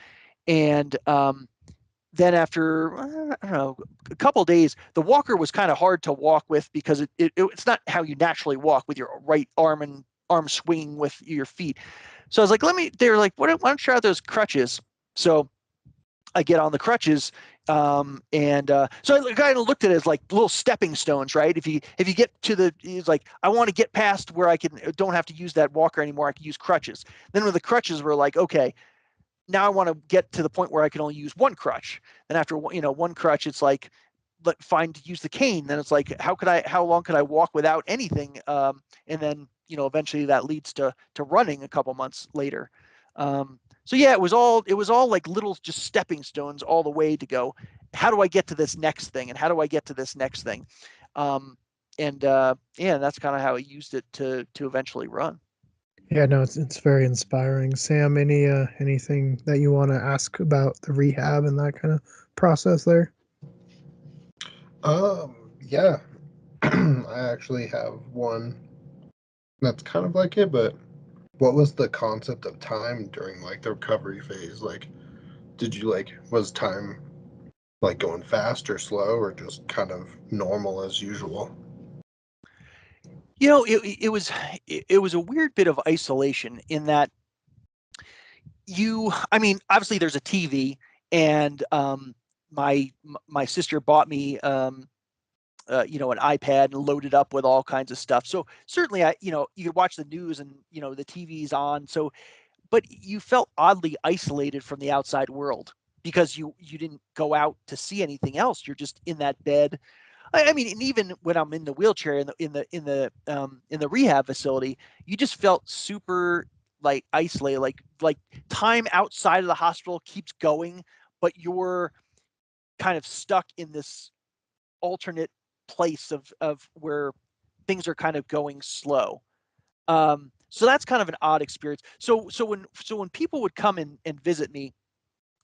And then after, I don't know, a couple of days, the walker was kind of hard to walk with, because it's not how you naturally walk with your right arm and arm swinging with your feet. So I was like, they were like, why don't you try those crutches? So I get on the crutches. So I kind of looked at it as like little stepping stones, right? If you get to it's like, I want to get past where I don't have to use that walker anymore. I can use crutches. Then when the crutches were like, okay, now I want to get to the point where I can only use one crutch. And after, one crutch, it's like, fine to use the cane. Then it's like, how long could I walk without anything? And then, eventually that leads to running a couple months later. So yeah, it was all like little just stepping stones all the way to go, how do I get to this next thing? And how do I get to this next thing? Yeah, that's kind of how I used it to eventually run. Yeah, no, it's very inspiring. Sam, anything that you want to ask about the rehab and that kind of process there? Yeah. I actually have one that's kind of like it, but what was the concept of time during like the recovery phase? Like, was time like going fast or slow, or just kind of normal as usual? It was a weird bit of isolation in that I mean, obviously there's a TV, and my sister bought me an iPad and loaded up with all kinds of stuff. So certainly, you could watch the news and, the TV's on. So, but you felt oddly isolated from the outside world because you didn't go out to see anything else. You're just in that bed. I mean, and even when I'm in the wheelchair in the rehab facility, you just felt super like isolated, like time outside of the hospital keeps going, but you're kind of stuck in this alternate place of where things are kind of going slow. So that's kind of an odd experience. So when people would come and visit me,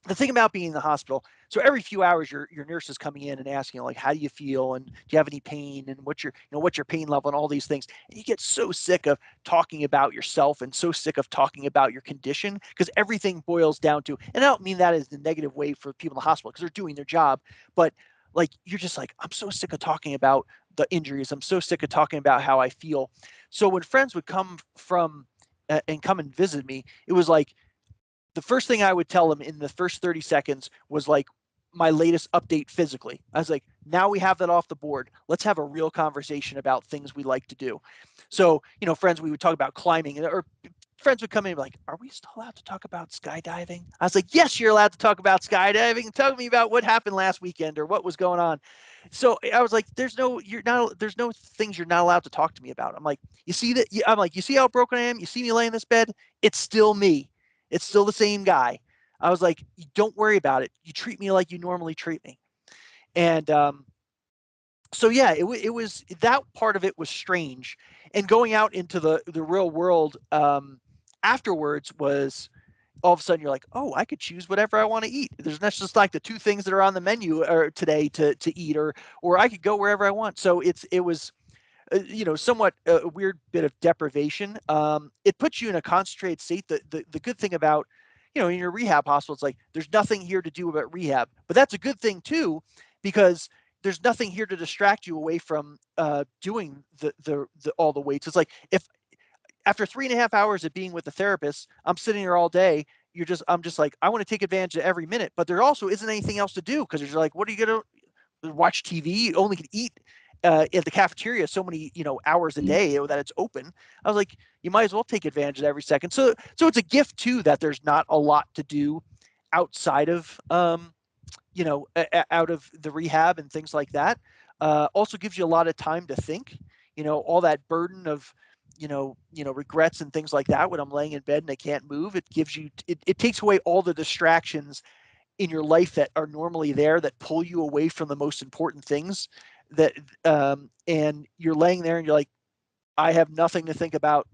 the thing about being in the hospital, so every few hours your nurse is coming in and asking, like, how do you feel, and do you have any pain, and what's your pain level, and all these things. And you get so sick of talking about yourself and so sick of talking about your condition, because everything boils down to, and I don't mean that as the negative way for people in the hospital, because they're doing their job, but like, you're just like, I'm so sick of talking about the injuries, I'm so sick of talking about how I feel. So when friends would come and come and visit me, it was like, the first thing I would tell them in the first 30 seconds was like my latest update physically. I was like, now we have that off the board. Let's have a real conversation about things we like to do. So, friends, we would talk about climbing, or friends would come in and be like, are we still allowed to talk about skydiving? I was like, yes, you're allowed to talk about skydiving. Tell me about what happened last weekend or what was going on. So I was like, there's no things you're not allowed to talk to me about. I'm like, you see that? I'm like, you see how broken I am? You see me laying in this bed? It's still me. It's still the same guy. I was like, don't worry about it. You treat me like you normally treat me. And so yeah, it was, that part of it was strange. And going out into the real world afterwards was, all of a sudden you're like, oh, I could choose whatever I want to eat. There's not just like the two things that are on the menu or today to eat, or I could go wherever I want. So it was somewhat a weird bit of deprivation. It puts you in a concentrated state. The good thing about, in your rehab hospital, it's like, there's nothing here to do about rehab, but that's a good thing too, because there's nothing here to distract you away from doing the all the weights. It's like, if after 3.5 hours of being with the therapist, I'm sitting here all day. I'm just like, I want to take advantage of every minute, but there also isn't anything else to do, because you're like, what are you going to watch TV? You only can eat at the cafeteria so many, hours a day that it's open. I was like, you might as well take advantage of every second. So it's a gift too, that there's not a lot to do outside of, out of the rehab and things like that. Also gives you a lot of time to think, all that burden of, regrets and things like that when I'm laying in bed and I can't move. It gives you, it takes away all the distractions in your life that are normally there, that pull you away from the most important things, that and you're laying there and you're like, I have nothing to think about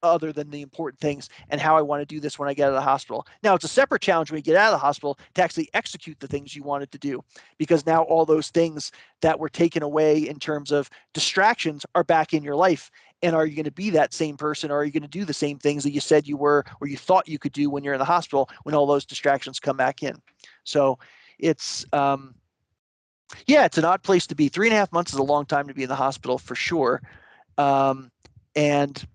other than the important things and how I want to do this when I get out of the hospital. Now, it's a separate challenge when you get out of the hospital to actually execute the things you wanted to do, because now all those things that were taken away in terms of distractions are back in your life. And are you going to be that same person, or are you going to do the same things that you said you were, or you thought you could do when you're in the hospital, when all those distractions come back in? So it's, yeah, it's an odd place to be. 3.5 months is a long time to be in the hospital for sure. And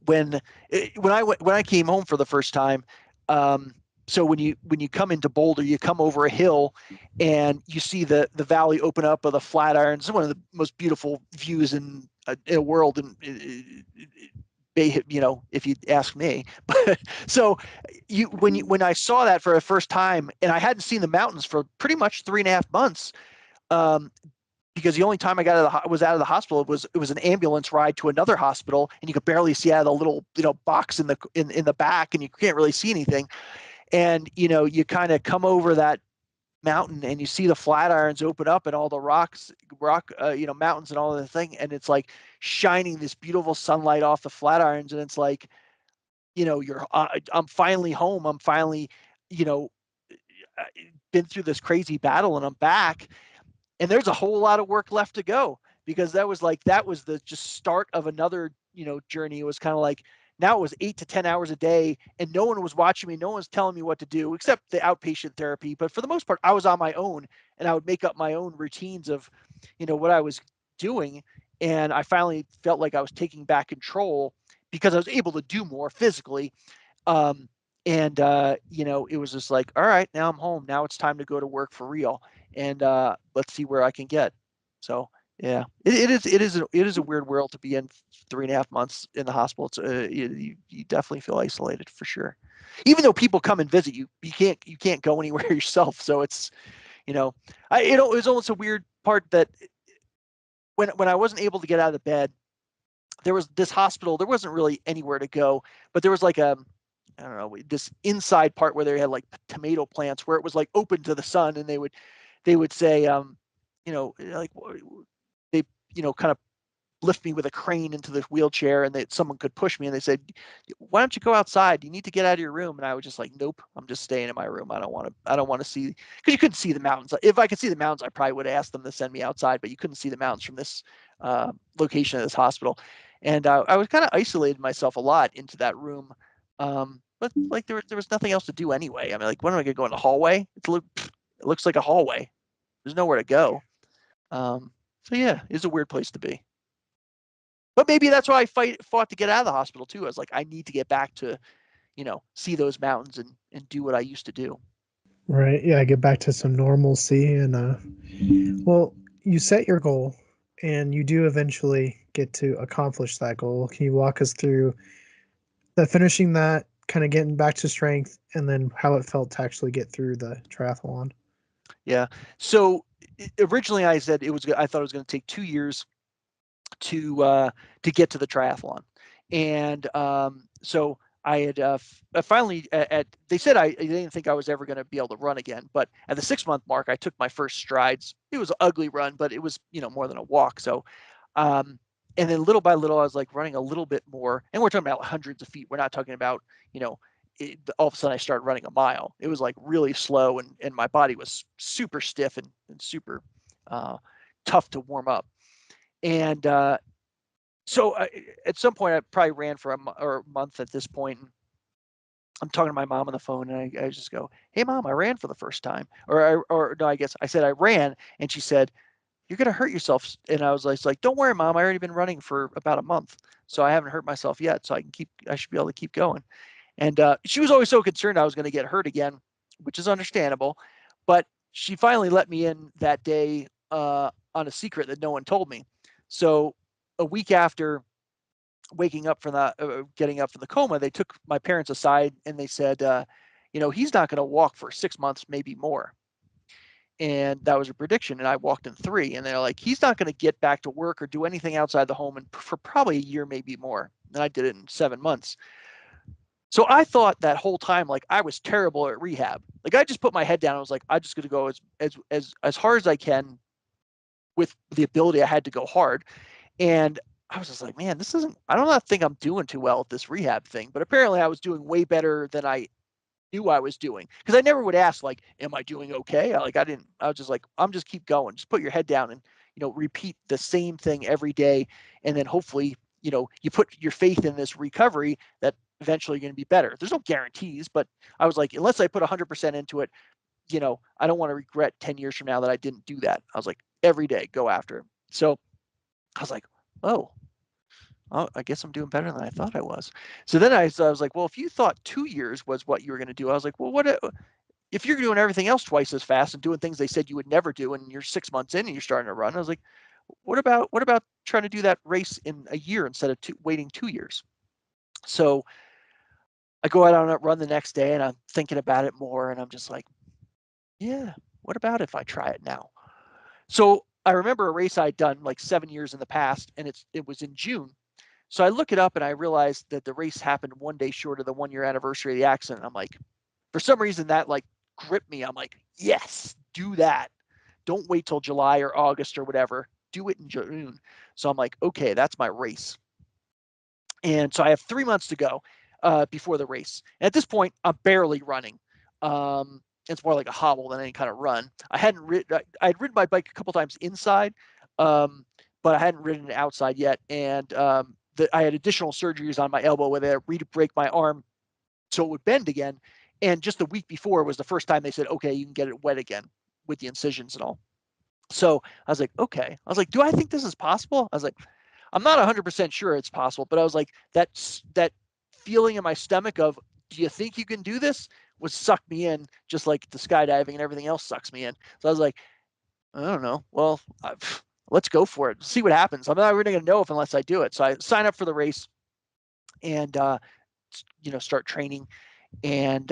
when I came home for the first time, so when you come into Boulder, you come over a hill and you see the valley open up of the Flatirons. It's one of the most beautiful views in a world, and if you ask me. But so when I saw that for the first time, and I hadn't seen the mountains for pretty much 3.5 months, because the only time I was out of the hospital, it was an ambulance ride to another hospital, and you could barely see out of the little box in the back, and you can't really see anything. And you kind of come over that mountain and you see the Flatirons open up and all the rock mountains and all the thing, and it's like shining this beautiful sunlight off the Flatirons, and it's like, I'm finally home. I'm finally, been through this crazy battle, and I'm back. And there's a whole lot of work left to go, because that was the just start of another, journey. It was kind of like, now it was 8 to 10 hours a day, and no one was watching me. No one was telling me what to do, except the outpatient therapy. But for the most part, I was on my own, and I would make up my own routines of, what I was doing. And I finally felt like I was taking back control, because I was able to do more physically. And it was just like, all right, now I'm home. Now it's time to go to work for real. And let's see where I can get. So yeah, it is a weird world to be in 3.5 months in the hospital. It's you definitely feel isolated for sure. Even though people come and visit you, you can't go anywhere yourself. So it's, it was almost a weird part that when I wasn't able to get out of the bed, there was this hospital. There wasn't really anywhere to go, but there was like I don't know, this inside part where they had like tomato plants where it was like open to the sun, and they would say, like they, kind of lift me with a crane into this wheelchair, and someone could push me, and they said, why don't you go outside? You need to get out of your room. And I was just like, nope, I'm just staying in my room. I don't want to see, because you couldn't see the mountains. If I could see the mountains, I probably would have asked them to send me outside, but you couldn't see the mountains from this location of this hospital. And I was kind of isolated myself a lot into that room. But like there was nothing else to do anyway. I mean, like, when am I going to go in the hallway? It looks like a hallway. There's nowhere to go. So yeah, it's a weird place to be. But maybe that's why I fought to get out of the hospital too. I was like, I need to get back to, see those mountains and do what I used to do. Right. Yeah, get back to some normalcy and well, you set your goal and you do eventually get to accomplish that goal. Can you walk us through that, finishing that, kind of getting back to strength, and then how it felt to actually get through the triathlon? Yeah. So originally I said I thought it was going to take 2 years to get to the triathlon. And so I had finally they said they didn't think I was ever going to be able to run again, but at the 6 month mark, I took my first strides. It was an ugly run, but it was, more than a walk. So, and then little by little, I was like running a little bit more, and we're talking about hundreds of feet. We're not talking about, all of a sudden I started running a mile. It was like really slow, and my body was super stiff and super tough to warm up. And so at some point, I probably ran for a month at this point. And I'm talking to my mom on the phone, and I just go, "Hey, Mom, I ran for the first time." Or no, I guess I said I ran, and she said, "You're gonna hurt yourself." And I was like, "Don't worry, Mom. I already been running for about a month, so I haven't hurt myself yet. So I should be able to keep going." And she was always so concerned I was going to get hurt again, which is understandable. But she finally let me in that day on a secret that no one told me. So a week after waking up from getting up from the coma, they took my parents aside and they said, he's not going to walk for 6 months, maybe more. And that was a prediction. And I walked in 3. And they're like, he's not going to get back to work or do anything outside the home for probably a year, maybe more. And I did it in 7 months. So I thought that whole time, like, I was terrible at rehab. Like, I just put my head down. I was like, I'm just going to go as hard as I can with the ability I had to go hard. And I was just like, man, I don't think I'm doing too well at this rehab thing. But apparently I was doing way better than I knew I was doing. Because I never would ask, like, am I doing okay? I was just like, I'm just keep going. Just put your head down and, repeat the same thing every day. And then hopefully, you put your faith in this recovery that eventually you're going to be better. There's no guarantees, but I was like, unless I put 100% into it, I don't want to regret 10 years from now that I didn't do that. I was like, every day, go after it. So I was like, oh, I guess I'm doing better than I thought I was. So then I was like, well, if you thought 2 years was what you were going to do, I was like, well, what if you're doing everything else twice as fast and doing things they said you would never do, and you're 6 months in and you're starting to run? I was like, what about trying to do that race in a year instead of waiting 2 years? So I go out on a run the next day, and I'm thinking about it more, and I'm just like, yeah, what about if I try it now? So I remember a race I'd done like 7 years in the past, and it was in June. So I look it up and I realized that the race happened one day short of the 1 year anniversary of the accident. I'm like, for some reason that like gripped me. I'm like, yes, do that. Don't wait till July or August or whatever. Do it in June. So I'm like, okay, that's my race. And so I have 3 months to go before the race. And at this point, I'm barely running. It's more like a hobble than any kind of run. I'd ridden my bike a couple times inside, but I hadn't ridden it outside yet. And I had additional surgeries on my elbow where they had to break my arm so it would bend again. And just the week before was the first time they said, okay, you can get it wet again with the incisions and all. So I was like, okay. I was like, do I think this is possible? I was like, I'm not 100% sure it's possible, but I was like, that feeling in my stomach of, do you think you can do this, was sucked me in, just like the skydiving and everything else sucks me in. So I was like, I don't know. Well, let's go for it. See what happens. I'm not really going to know unless I do it. So I sign up for the race and, start training. And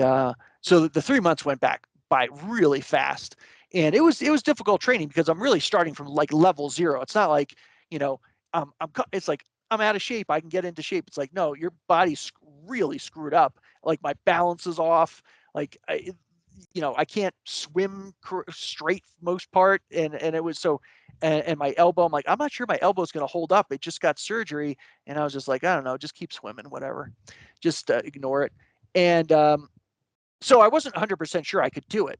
so the 3 months went by really fast. And it was difficult training because I'm really starting from like level 0. It's not like, it's like I'm out of shape. I can get into shape. It's like, no, your body's really screwed up. Like my balance is off. Like I can't swim straight most part. And it was so, and my elbow, I'm like, I'm not sure my elbow is going to hold up. It just got surgery. And I was just like, I don't know, just keep swimming, whatever, just ignore it. And so I wasn't 100% sure I could do it.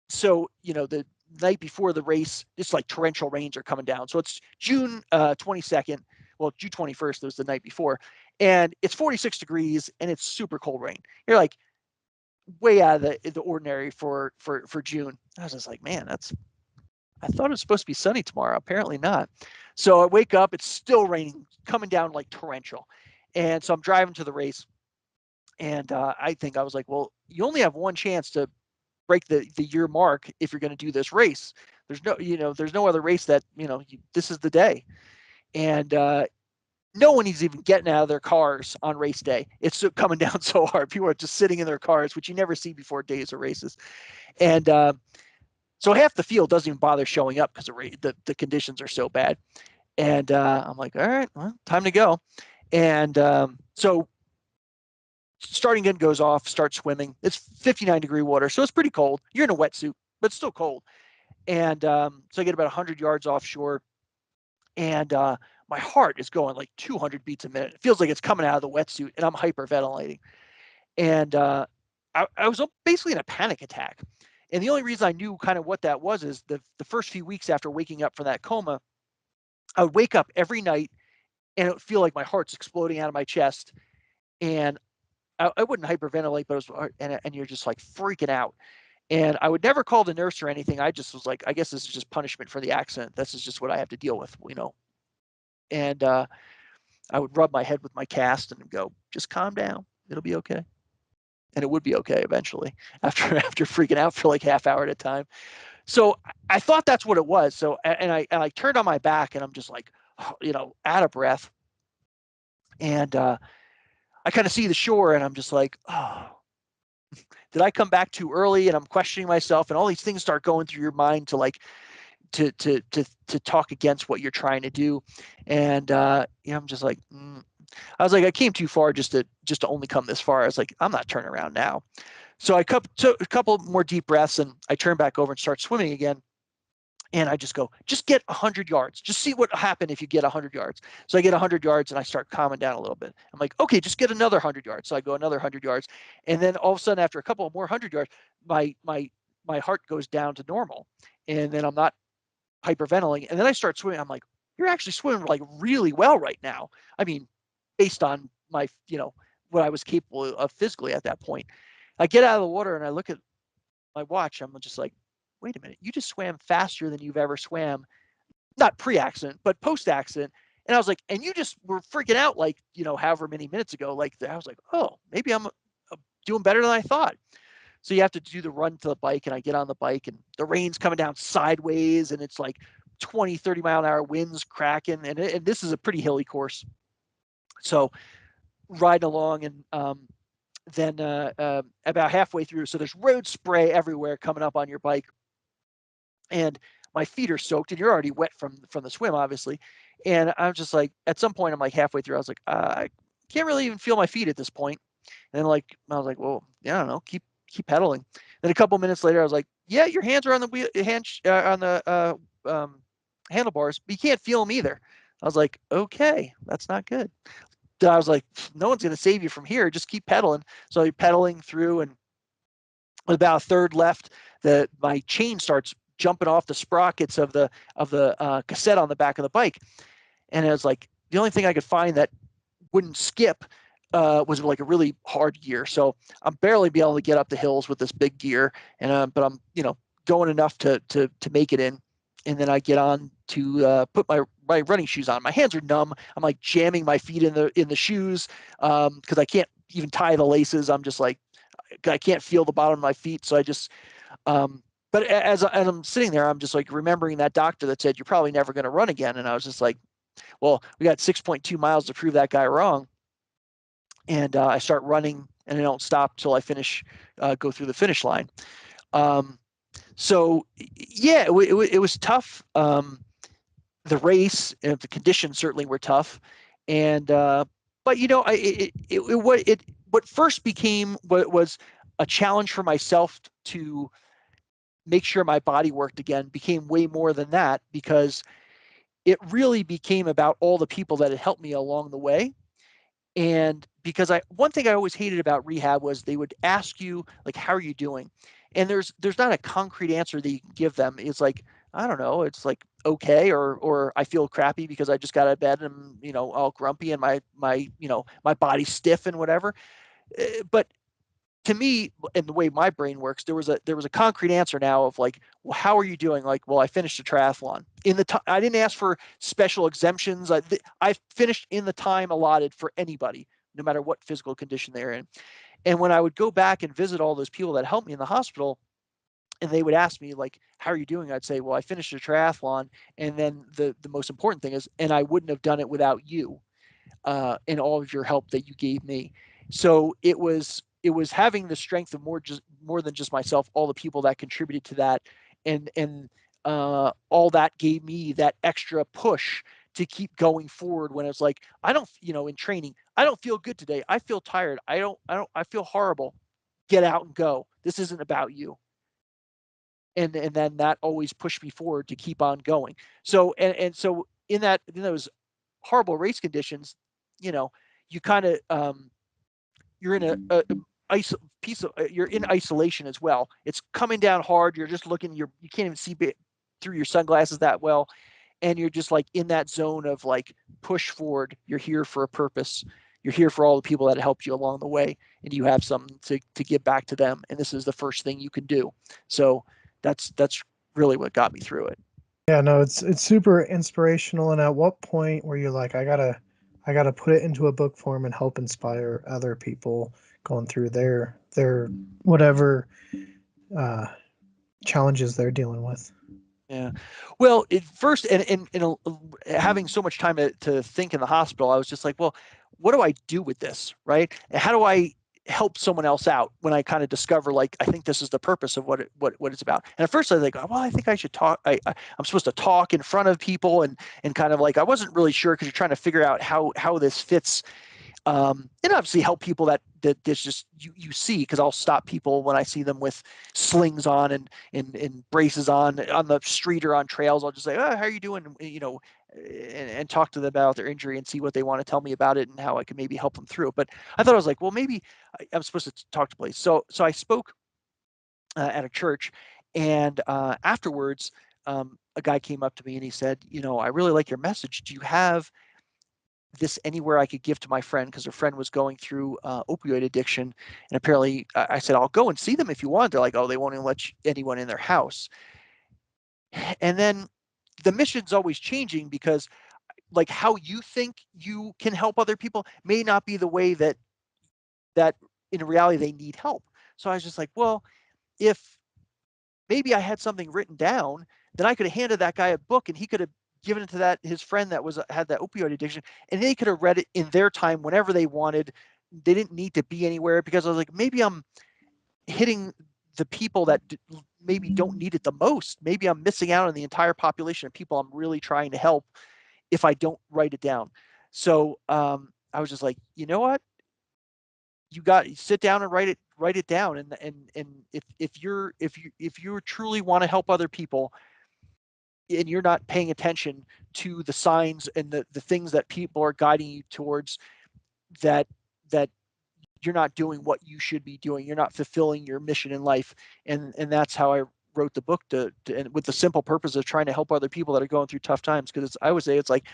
So, the night before the race, it's like torrential rains are coming down. So it's June 22nd. Well, June 21st was the night before. And it's 46 degrees and it's super cold rain. You're like way out of the ordinary for June. I was just like, man, I thought it was supposed to be sunny tomorrow. Apparently not. So I wake up, it's still raining, coming down like torrential. And so I'm driving to the race. And I was like, well, you only have one chance to break the year mark if you're going to do this race. There's no other race that, this is the day. And no one is even getting out of their cars on race day. It's coming down so hard. People are just sitting in their cars, which you never see before days of races. And so half the field doesn't even bother showing up because the conditions are so bad. And I'm like, all right, well, time to go. And so starting gun goes off, start swimming. It's 59-degree water, so it's pretty cold. You're in a wetsuit, but it's still cold. And so I get about 100 yards offshore, and my heart is going like 200 beats a minute. It feels like it's coming out of the wetsuit, and I'm hyperventilating. And I was basically in a panic attack. And the only reason I knew kind of what that was is the first few weeks after waking up from that coma, I would wake up every night, and it would feel like my heart's exploding out of my chest. And I wouldn't hyperventilate, but it was, and you're just like freaking out. And I would never call the nurse or anything. I just was like, I guess this is just punishment for the accident. This is just what I have to deal with, And I would rub my head with my cast and go, just calm down. It'll be okay. And it would be okay eventually after freaking out for like half hour at a time. So I thought that's what it was. So, and I turned on my back and I'm just like, out of breath. And I kind of see the shore and I'm just like, oh, did I come back too early? And I'm questioning myself, and all these things start going through your mind to like to talk against what you're trying to do. And I'm just like, I was like, I came too far just to only come this far. I was like, I'm not turning around now. So I took a couple more deep breaths and I turn back over and start swimming again. And I just go, just get 100 yards. Just see what happened if you get 100 yards. So I get 100 yards and I start calming down a little bit. I'm like, okay, just get another 100 yards. So I go another 100 yards. And then all of a sudden, after a couple of more 100 yards, my heart goes down to normal. And then I'm not hyperventilating. And then I start swimming. I'm like, you're actually swimming like really well right now. I mean, based on my, what I was capable of physically at that point. I get out of the water and I look at my watch. I'm just like, wait a minute, you just swam faster than you've ever swam, not pre-accident, but post-accident. And I was like, and you just were freaking out like, however many minutes ago. Like, I was like, oh, maybe I'm doing better than I thought. So you have to do the run to the bike, and I get on the bike and the rain's coming down sideways and it's like 20, 30 mile an hour winds cracking. And this is a pretty hilly course. So riding along and then about halfway through, so there's road spray everywhere coming up on your bike. And my feet are soaked and you're already wet from the swim, obviously. And I'm just like, at some point, I'm like halfway through, I was like, I can't really even feel my feet at this point. And then I was like, well, yeah, I don't know, keep pedaling. Then a couple minutes later, I was like, yeah, your hands are on the wheel, on the handlebars, but you can't feel them either. I was like, okay, that's not good. I was like, no one's going to save you from here. Just keep pedaling. So you're pedaling through, and about a third left, my chain starts jumping off the sprockets of the cassette on the back of the bike. And it was like, the only thing I could find that wouldn't skip was like a really hard gear. So I'm barely be able to get up the hills with this big gear. And, but I'm, going enough to make it in. And then I get on to put my running shoes on. My hands are numb. I'm like jamming my feet in the shoes because I can't even tie the laces. I'm just like, I can't feel the bottom of my feet. So I just But as I'm sitting there, I'm just like remembering that doctor that said, you're probably never going to run again. And I was just like, well, we got 6.2 miles to prove that guy wrong. And I start running and I don't stop till I finish, go through the finish line. So yeah, it was tough. The race and the conditions certainly were tough. And, but you know, what first became what was a challenge for myself to make sure my body worked again became way more than that, because it really became about all the people that had helped me along the way. And because one thing I always hated about rehab was they would ask you, like, how are you doing? And there's not a concrete answer that you can give them. It's like, I don't know, it's like okay, or I feel crappy because I just got out of bed and I'm, all grumpy and my body's stiff and whatever. But to me, and the way my brain works, there was a concrete answer now of like, well, how are you doing? Like, well, I finished a triathlon in the time. I didn't ask for special exemptions. I finished in the time allotted for anybody, no matter what physical condition they're in. And when I would go back and visit all those people that helped me in the hospital, and they would ask me like, how are you doing? I'd say, well, I finished a triathlon. And then the most important thing is, and I wouldn't have done it without you, and all of your help that you gave me. So it was having the strength of more than just myself, all the people that contributed to that, and all that gave me that extra push to keep going forward when it's like, I don't, in training, I don't feel good today. I feel tired. I feel horrible. Get out and go. This isn't about you. And then that always pushed me forward to keep on going. So so in those horrible race conditions, you know, you kind of you're in you're in isolation as well. It's coming down hard. You're just looking. You can't even see through your sunglasses that well, and you're just like in that zone of like, push forward. You're here for a purpose. You're here for all the people that helped you along the way, and you have something to give back to them. And this is the first thing you can do. So that's really what got me through it. Yeah, no, it's super inspirational. And at what point were you like, I gotta put it into a book form and help inspire other people going through their whatever uh, challenges they're dealing with? Yeah. Well, at first, having so much time to think in the hospital, I was just like, well, what do I do with this? Right. And how do I help someone else out when I kind of discover, like, I think this is the purpose of what it's about. And at first I was like, well, I think I should talk. I'm supposed to talk in front of people, and kind of like, I wasn't really sure, because you're trying to figure out how this fits, and obviously help people that there's just you see, because I'll stop people when I see them with slings on and braces on the street or on trails. I'll just say, oh, how are you doing? And talk to them about their injury and see what they want to tell me about it and how I can maybe help them through it. But I thought, I was like, well, maybe I'm supposed to talk to police. So I spoke at a church, and afterwards, a guy came up to me and he said, I really like your message. Do you have this anywhere I could give to my friend, because her friend was going through opioid addiction. And apparently, I said, I'll go and see them if you want. They're like, oh, they won't even let anyone in their house. And then the mission's always changing, because like, how you think you can help other people may not be the way that in reality they need help. So I was just like, well, if maybe I had something written down, then I could have handed that guy a book and he could have given it to his friend that had that opioid addiction, and they could have read it in their time whenever they wanted. They didn't need to be anywhere, because I was like, maybe I'm hitting the people that maybe don't need it the most. Maybe I'm missing out on the entire population of people I'm really trying to help if I don't write it down. So I was just like, you know what? You sit down and write it down. And if you truly want to help other people, and you're not paying attention to the signs and the things that people are guiding you towards, that that you're not doing what you should be doing. You're not fulfilling your mission in life. And that's how I wrote the book, and with the simple purpose of trying to help other people that are going through tough times. Because I would say, it's like,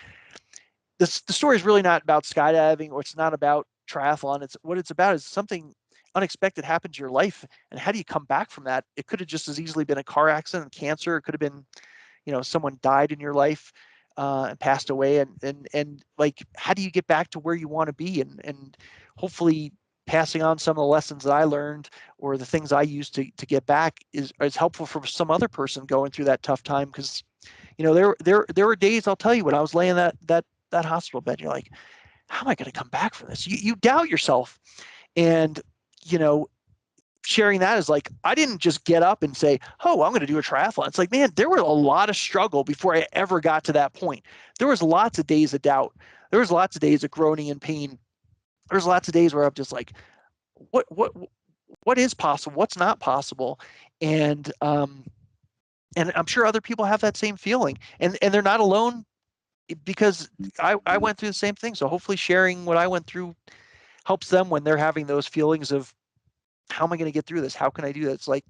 the story is really not about skydiving, or it's not about triathlon. It's what it's about is something unexpected happens in your life, and how do you come back from that? It could have just as easily been a car accident, cancer. It could have been, someone died in your life, and passed away, and like, how do you get back to where you want to be? And hopefully passing on some of the lessons that I learned or the things I used to get back is helpful for some other person going through that tough time. Because, you know, there were days, I'll tell you, when I was laying that hospital bed, you're like, how am I going to come back from this? You doubt yourself. And, you know, sharing that is like, I didn't just get up and say, oh, I'm going to do a triathlon. It's like, man, there was a lot of struggle before I ever got to that point. There was lots of days of doubt. There was lots of days of groaning and pain. There's lots of days where I'm just like, what is possible? What's not possible? And I'm sure other people have that same feeling, and they're not alone, because I went through the same thing. So hopefully sharing what I went through helps them when they're having those feelings of, how am I going to get through this? How can I do that? It's like,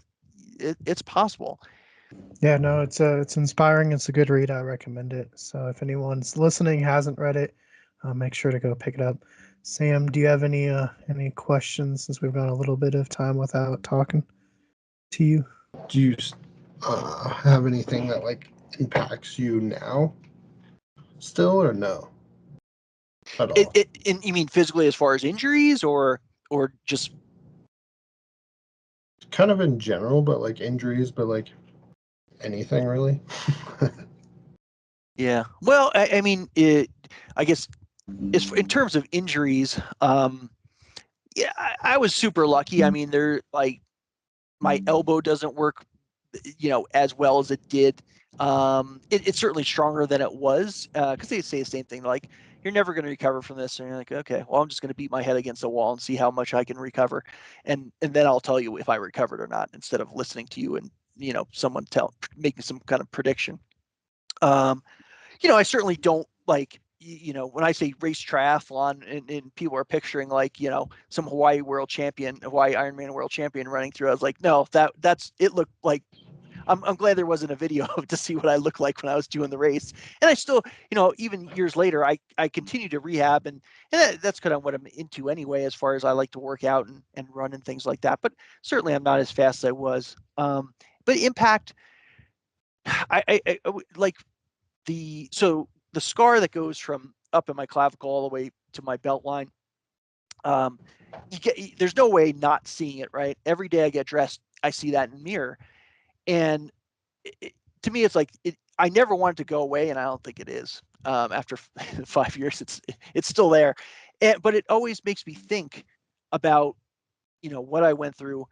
it's possible. Yeah, no, it's inspiring. It's a good read. I recommend it. So if anyone's listening hasn't read it, make sure to go pick it up. Sam, do you have any questions, since we've gone a little bit of time without talking to you? Do you have anything that like impacts you now still, or no at all? You mean physically, as far as injuries, or just Kind of in general, but like injuries, but like anything really? yeah. Well, I mean, I guess in terms of injuries, yeah, I was super lucky. I mean, they're like, my elbow doesn't work, as well as it did. It's certainly stronger than it was, because they say the same thing. Like, you're never going to recover from this, and you're like, okay, well, I'm just going to beat my head against the wall and see how much I can recover, and then I'll tell you if I recovered or not, instead of listening to you and someone making some kind of prediction. Um, I certainly don't like, when I say race triathlon, and people are picturing like, some Hawaii Ironman world champion running through. I was like, no, it looked like, I'm glad there wasn't a video to see what I looked like when I was doing the race. And I still, even years later, I continue to rehab, and that's kind of what I'm into anyway, as far as I like to work out and run and things like that. But certainly I'm not as fast as I was. But impact, I like the scar that goes from up in my clavicle all the way to my belt line. There's no way not seeing it, right? Every day I get dressed, I see that in the mirror, and to me, it's like, I never want it to go away, and I don't think it is. After 5 years, it's still there, but it always makes me think about, what I went through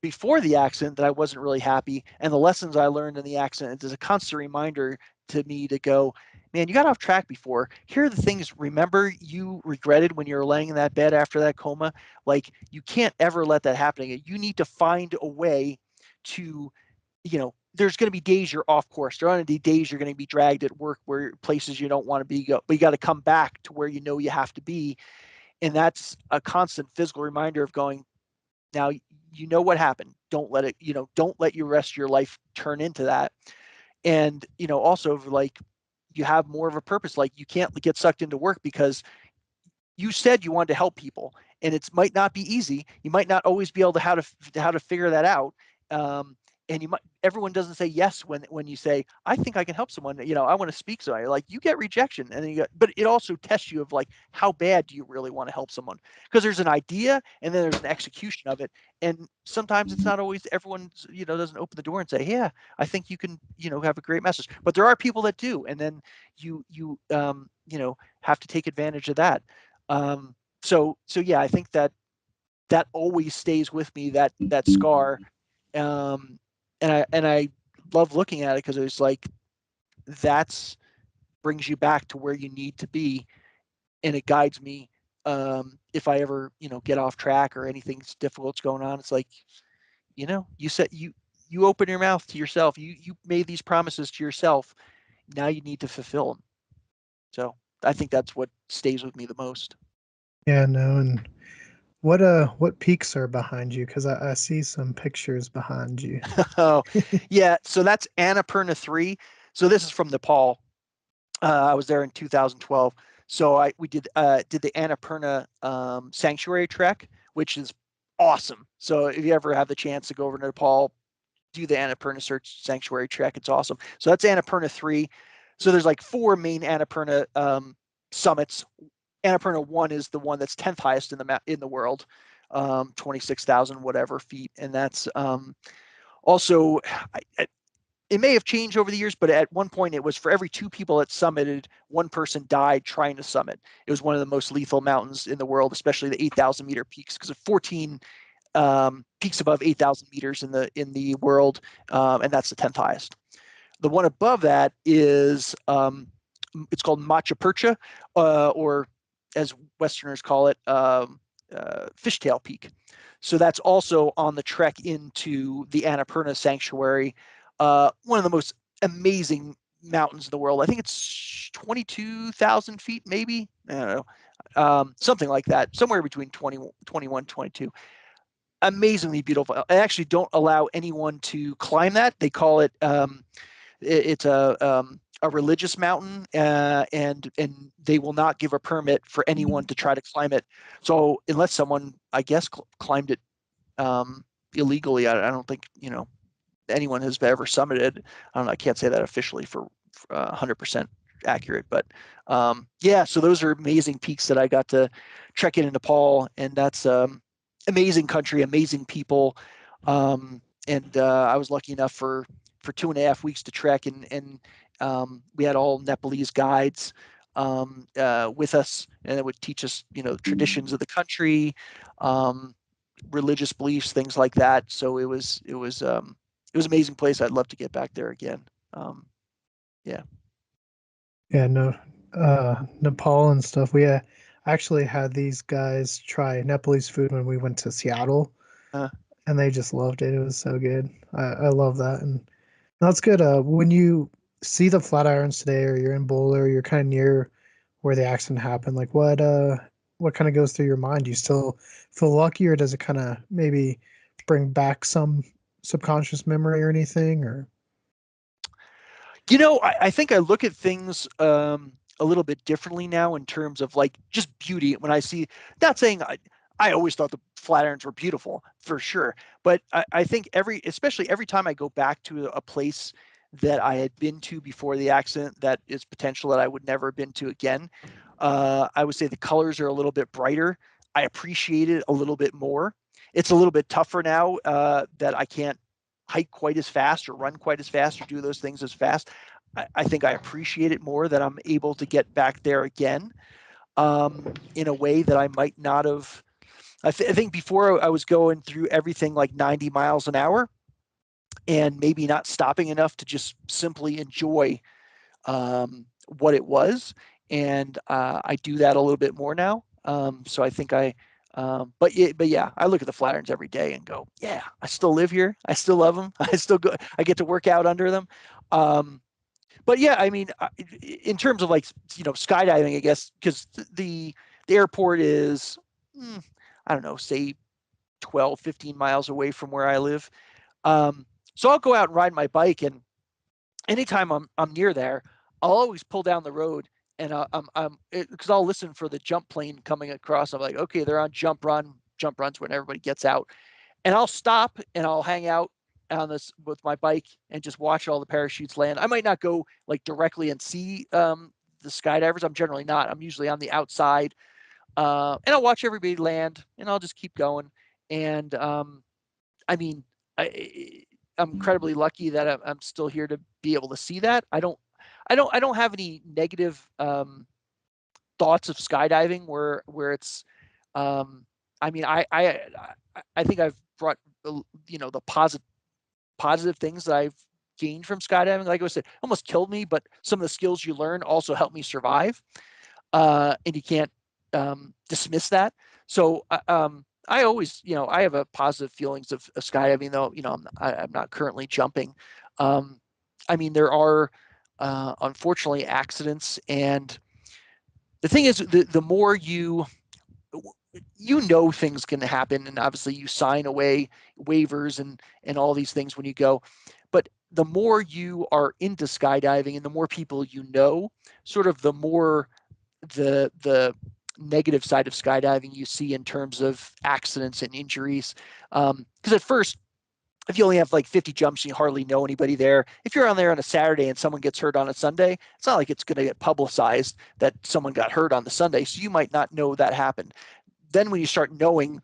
before the accident, that I wasn't really happy, and the lessons I learned in the accident. It's a constant reminder to me to go, man, you got off track before. Here are the things, remember, you regretted when you were laying in that bed after that coma. Like, you can't ever let that happen again. You need to find a way to, there's going to be days you're off course. There are going to be days you're going to be dragged at work, where places you don't want to be, but you got to come back to where you have to be. And that's a constant physical reminder of going, now, what happened. Don't let it, don't let your rest of your life turn into that. And, also, like, you have more of a purpose. Like, you can't get sucked into work because you said you wanted to help people, and it might not be easy. You might not always be able to how to figure that out. And everyone doesn't say yes when you say, I think I can help someone, I want to speak. So you're like, you get rejection, and then but it also tests you of like, how bad do you really want to help someone? Because there's an idea, and then there's an execution of it. And sometimes it's not always everyone, doesn't open the door and say, yeah, I think you can, have a great message. But there are people that do. And then you have to take advantage of that. So yeah, I think that always stays with me, that scar. Um, and I love looking at it, because it's like, that's brings you back to where you need to be, and it guides me. If I ever, get off track, or anything's difficult's going on, it's like, you said, you open your mouth to yourself. You made these promises to yourself. Now you need to fulfill them. So I think that's what stays with me the most. Yeah, no, and what peaks are behind you? Because I see some pictures behind you. Oh, yeah. So that's Annapurna 3. So this is from Nepal. I was there in 2012. So we did the Annapurna Sanctuary Trek, which is awesome. So if you ever have the chance to go over to Nepal, do the Annapurna Sanctuary Trek. It's awesome. So that's Annapurna 3. So there's like 4 main Annapurna summits. Annapurna 1 is the one that's 10th highest in the world. 26,000 whatever feet. And that's also, it may have changed over the years, but at one point it was for every 2 people that summited, 1 person died trying to summit. It was one of the most lethal mountains in the world, especially the 8,000 meter peaks, because of 14 peaks above 8,000 meters in the world, and that's the 10th highest. The one above that is it's called Machu Picchu, or as Westerners call it, Fishtail Peak. So that's also on the trek into the Annapurna Sanctuary, one of the most amazing mountains in the world. I think it's 22,000 feet, maybe. I don't know, something like that, somewhere between 21, 22. Amazingly beautiful. I actually don't allow anyone to climb that. They call it it's a religious mountain, and they will not give a permit for anyone to try to climb it. So unless someone, I guess, climbed it illegally, I don't think anyone has ever summited. I don't know. I can't say that officially for 100% accurate, but yeah. So those are amazing peaks that I got to trek in Nepal, and that's amazing country, amazing people, and I was lucky enough for 2.5 weeks to trek, and we had all Nepalese guides with us, and it would teach us, traditions of the country, religious beliefs, things like that. So it was an amazing place. I'd love to get back there again. Yeah. Yeah, no, Nepal and stuff. We actually had these guys try Nepalese food when we went to Seattle, Uh, and they just loved it. It was so good. I love that, and that's good. When you see the Flatirons today, or you're in Boulder, you're kind of near where the accident happened. Like, what kind of goes through your mind? Do you still feel lucky, or does it kind of maybe bring back some subconscious memory or anything? Or I think I look at things a little bit differently now in terms of like just beauty. When I see, not saying I always thought the Flatirons were beautiful for sure, but I think especially every time I go back to a place that I had been to before the accident that is potential that I would never have been to again, I would say the colors are a little bit brighter. I appreciate it a little bit more. It's a little bit tougher now that I can't hike quite as fast or run quite as fast or do those things as fast. I think I appreciate it more that I'm able to get back there again in a way that I might not have. I think before I was going through everything like 90 miles an hour and maybe not stopping enough to just simply enjoy what it was. And I do that a little bit more now. So I think but yeah, I look at the Flatirons every day and go, yeah, I still live here. I still love them. I get to work out under them. But yeah, I mean, in terms of like, skydiving, I guess, because the airport is, I don't know, say 12, 15 miles away from where I live. So I'll go out and ride my bike, and anytime I'm near there, I'll always pull down the road, and because I'll listen for the jump plane coming across. I'm like, okay, they're on jump run. Jump runs when everybody gets out, and I'll stop and I'll hang out on this with my bike and just watch all the parachutes land. I might not go like directly and see the skydivers. I'm generally not. I'm usually on the outside, and I'll watch everybody land, and I'll just keep going. And I mean, I'm incredibly lucky that I'm still here to be able to see that. I don't have any negative thoughts of skydiving where it's. I mean, I think I've brought the positive things that I've gained from skydiving. Like I said, almost killed me, but some of the skills you learn also help me survive. And you can't dismiss that. So I always, I have a positive feelings of skydiving, though, I'm not currently jumping. I mean, there are unfortunately accidents, and the thing is, the more things can happen, and obviously you sign away waivers and all these things when you go, but the more you are into skydiving and the more people sort of the more the negative side of skydiving you see in terms of accidents and injuries. Because at first, if you only have like 50 jumps, you hardly know anybody there. If you're on there on a Saturday and someone gets hurt on a Sunday, it's not like it's going to get publicized that someone got hurt on the Sunday. So you might not know that happened. Then when you start knowing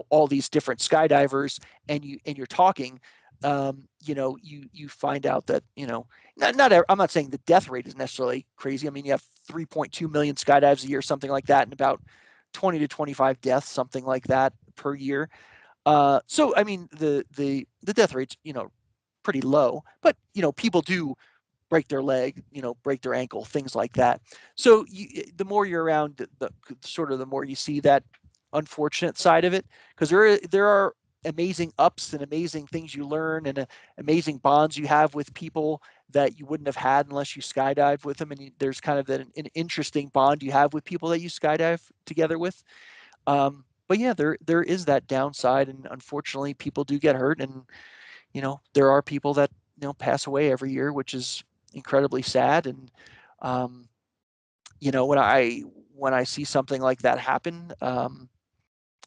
all these different skydivers, and you're talking, you find out that, I'm not saying the death rate is necessarily crazy. I mean, you have 3.2 million skydives a year, something like that, and about 20 to 25 deaths, something like that per year. So I mean, the death rate's pretty low, but people do break their leg, break their ankle, things like that. So the more you're around, the more you see that unfortunate side of it, because there are amazing ups and amazing things you learn, and amazing bonds you have with people that you wouldn't have had unless you skydive with them. And there's kind of an interesting bond you have with people that you skydive together with. But yeah, there is that downside, and unfortunately, people do get hurt, and there are people that pass away every year, which is incredibly sad. And when I see something like that happen,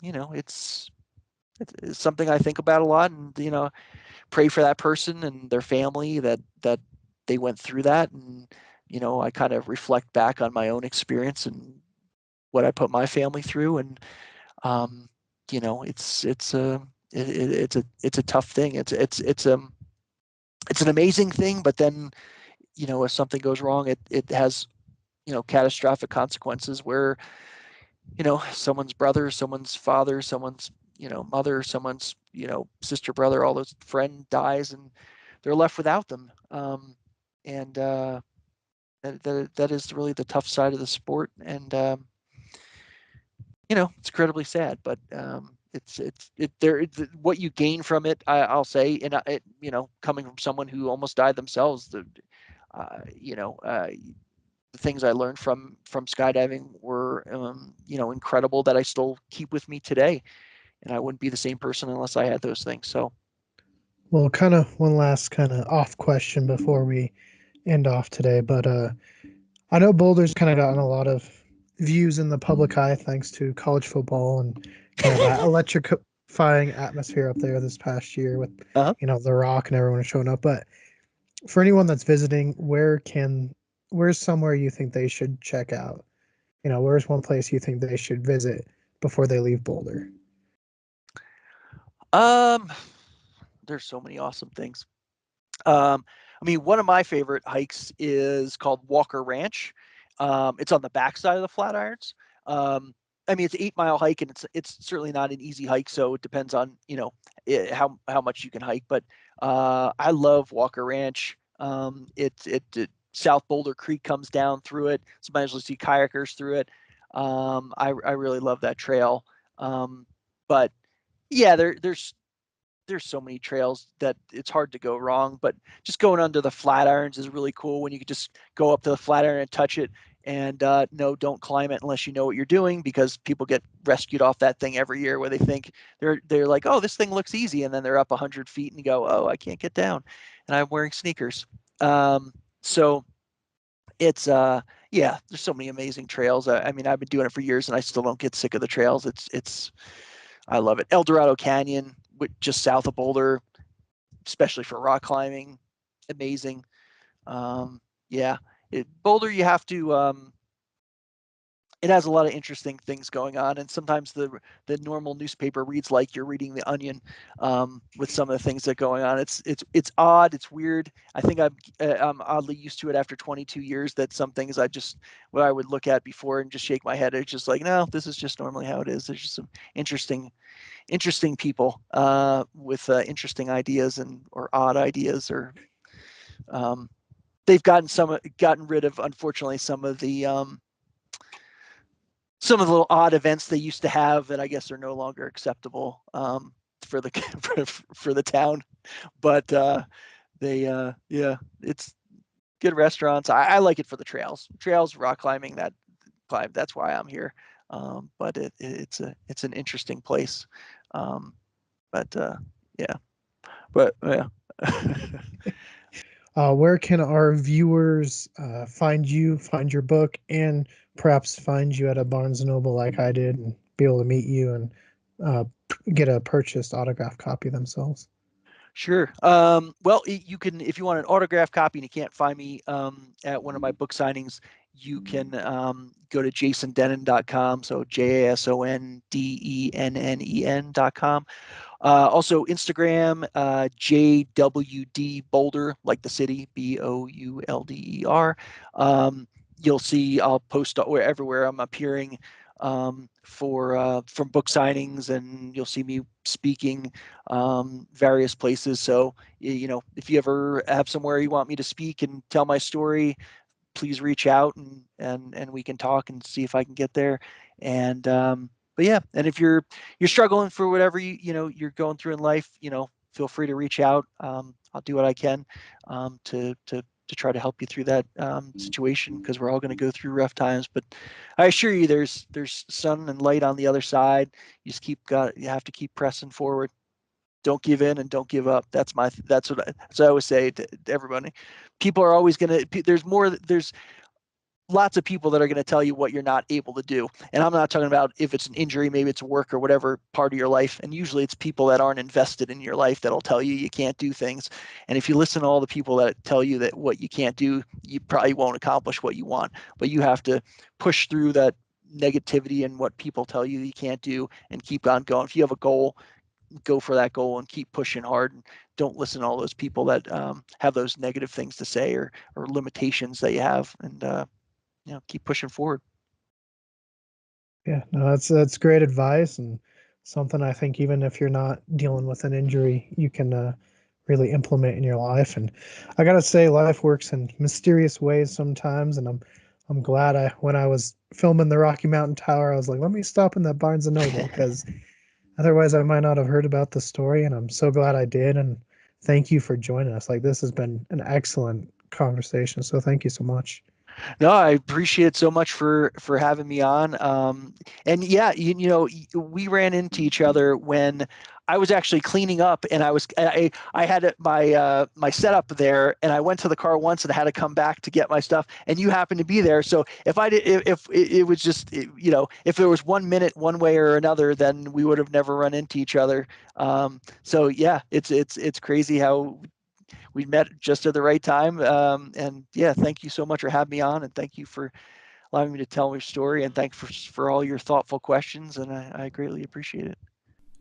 it's something I think about a lot, and pray for that person and their family that they went through that. And I kind of reflect back on my own experience and what I put my family through. And it's a tough thing. It's an amazing thing, but then if something goes wrong, it has catastrophic consequences where someone's brother, someone's father, someone's mother, someone's sister, brother, all those friend dies, and they're left without them. And that is really the tough side of the sport. And it's incredibly sad, but what you gain from it, I'll say, and coming from someone who almost died themselves, the things I learned from skydiving were incredible, that I still keep with me today, and I wouldn't be the same person unless I had those things. So, Well, kind of one last kind of off question before we end off today, but I know Boulder's kind of gotten a lot of views in the public eye thanks to college football and kind of that electrifying atmosphere up there this past year with uh-huh. The Rock and everyone showing up. But for anyone that's visiting, where's somewhere you think they should check out? Where's one place you think they should visit before they leave Boulder? There's so many awesome things. I mean, one of my favorite hikes is called Walker Ranch. It's on the backside of the Flatirons. I mean, it's an 8 mile hike, and it's certainly not an easy hike. So it depends on how much you can hike. But I love Walker Ranch. It South Boulder Creek comes down through it. Sometimes you'll see kayakers through it. I really love that trail. But yeah, there's so many trails that it's hard to go wrong. But just going under the Flatirons is really cool, when you could just go up to the Flatiron and touch it. And no, don't climb it unless you know what you're doing, because people get rescued off that thing every year, where they think they're like, oh, this thing looks easy, and then they're up 100 feet and go, oh, I can't get down, and I'm wearing sneakers. So it's yeah, there's so many amazing trails. I mean, I've been doing it for years, and I still don't get sick of the trails. I love it. El Dorado Canyon, just south of Boulder, especially for rock climbing, amazing. Yeah, Boulder, you have to. It has a lot of interesting things going on, and sometimes the normal newspaper reads like you're reading the Onion, with some of the things that are going on. It's odd, it's weird. I think I'm oddly used to it after 22 years. That some things what I would look at before and just shake my head. It's just like, no, this is just normally how it is. There's just some interesting people with interesting ideas or odd ideas, or they've gotten rid of, unfortunately, some of the little odd events they used to have that I guess are no longer acceptable for the for the town. But yeah, it's good restaurants. I like it for the trails, rock climbing. That's why I'm here. But it's an interesting place. But yeah, but yeah. Where can our viewers find you, find your book, and perhaps find you at a Barnes and Noble like I did, and be able to meet you and uh, get a purchased autographed copy themselves? Sure. Well, you can, if you want an autographed copy and you can't find me at one of my book signings, you can go to jasondennen.com. So JASONDENNEN.com. Also Instagram, JWD Boulder, like the city, BOULDER. You'll see I'll post everywhere I'm appearing from book signings, and you'll see me speaking various places. So if you ever have somewhere you want me to speak and tell my story, please reach out, and we can talk and see if I can get there. And but yeah, and if you're struggling for whatever you're going through in life, feel free to reach out. I'll do what I can to try to help you through that situation, because we're all going to go through rough times. But I assure you, there's sun and light on the other side. You just you have to keep pressing forward. Don't give in and don't give up. That's what I always say to everybody. People are always going to, there's lots of people that are going to tell you what you're not able to do. And I'm not talking about if it's an injury, maybe it's work or whatever part of your life. And usually it's people that aren't invested in your life that'll tell you can't do things. And if you listen to all the people that tell you that what you can't do, you probably won't accomplish what you want. But you have to push through that negativity and what people tell you can't do and keep on going. If you have a goal, go for that goal and keep pushing hard, and don't listen to all those people that have those negative things to say, or limitations that you have, and keep pushing forward. Yeah, no, that's great advice, and something I think even if you're not dealing with an injury, you can really implement in your life. And I gotta say, life works in mysterious ways sometimes, and I'm glad when I was filming the Rocky Mountain Tower, I was like, let me stop in that Barnes and Noble, because otherwise I might not have heard about the story, and I'm so glad I did. And thank you for joining us. Like, this has been an excellent conversation, so thank you so much. No, I appreciate it so much for having me on. And yeah, we ran into each other when I was actually cleaning up, and I had my setup there, and I went to the car once and had to come back to get my stuff, and you happened to be there. So if I did, if it was just, if there was 1 minute one way or another, then we would have never run into each other. So yeah, it's crazy how we met just at the right time. And yeah, thank you so much for having me on, and thank you for allowing me to tell my story, and thanks for all your thoughtful questions, and I greatly appreciate it.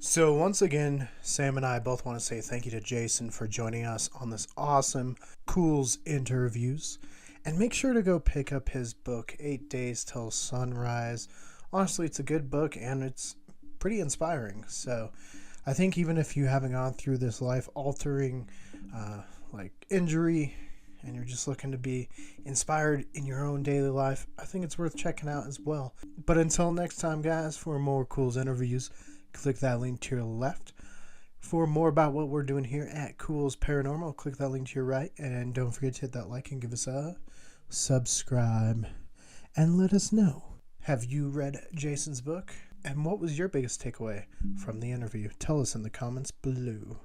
So, once again, Sam and I both want to say thank you to Jason for joining us on this awesome Culz interviews. And make sure to go pick up his book, 8 Days Till Sunrise. Honestly, it's a good book and it's pretty inspiring. So, I think even if you haven't gone through this life altering injury, and you're just looking to be inspired in your own daily life, I think it's worth checking out as well. But until next time, guys, for more Culz interviews, click that link to your left. For more about what we're doing here at Culz Paranormal, click that link to your right. And don't forget to hit that like and give us a subscribe. And let us know, have you read Jason's book? And what was your biggest takeaway from the interview? Tell us in the comments below.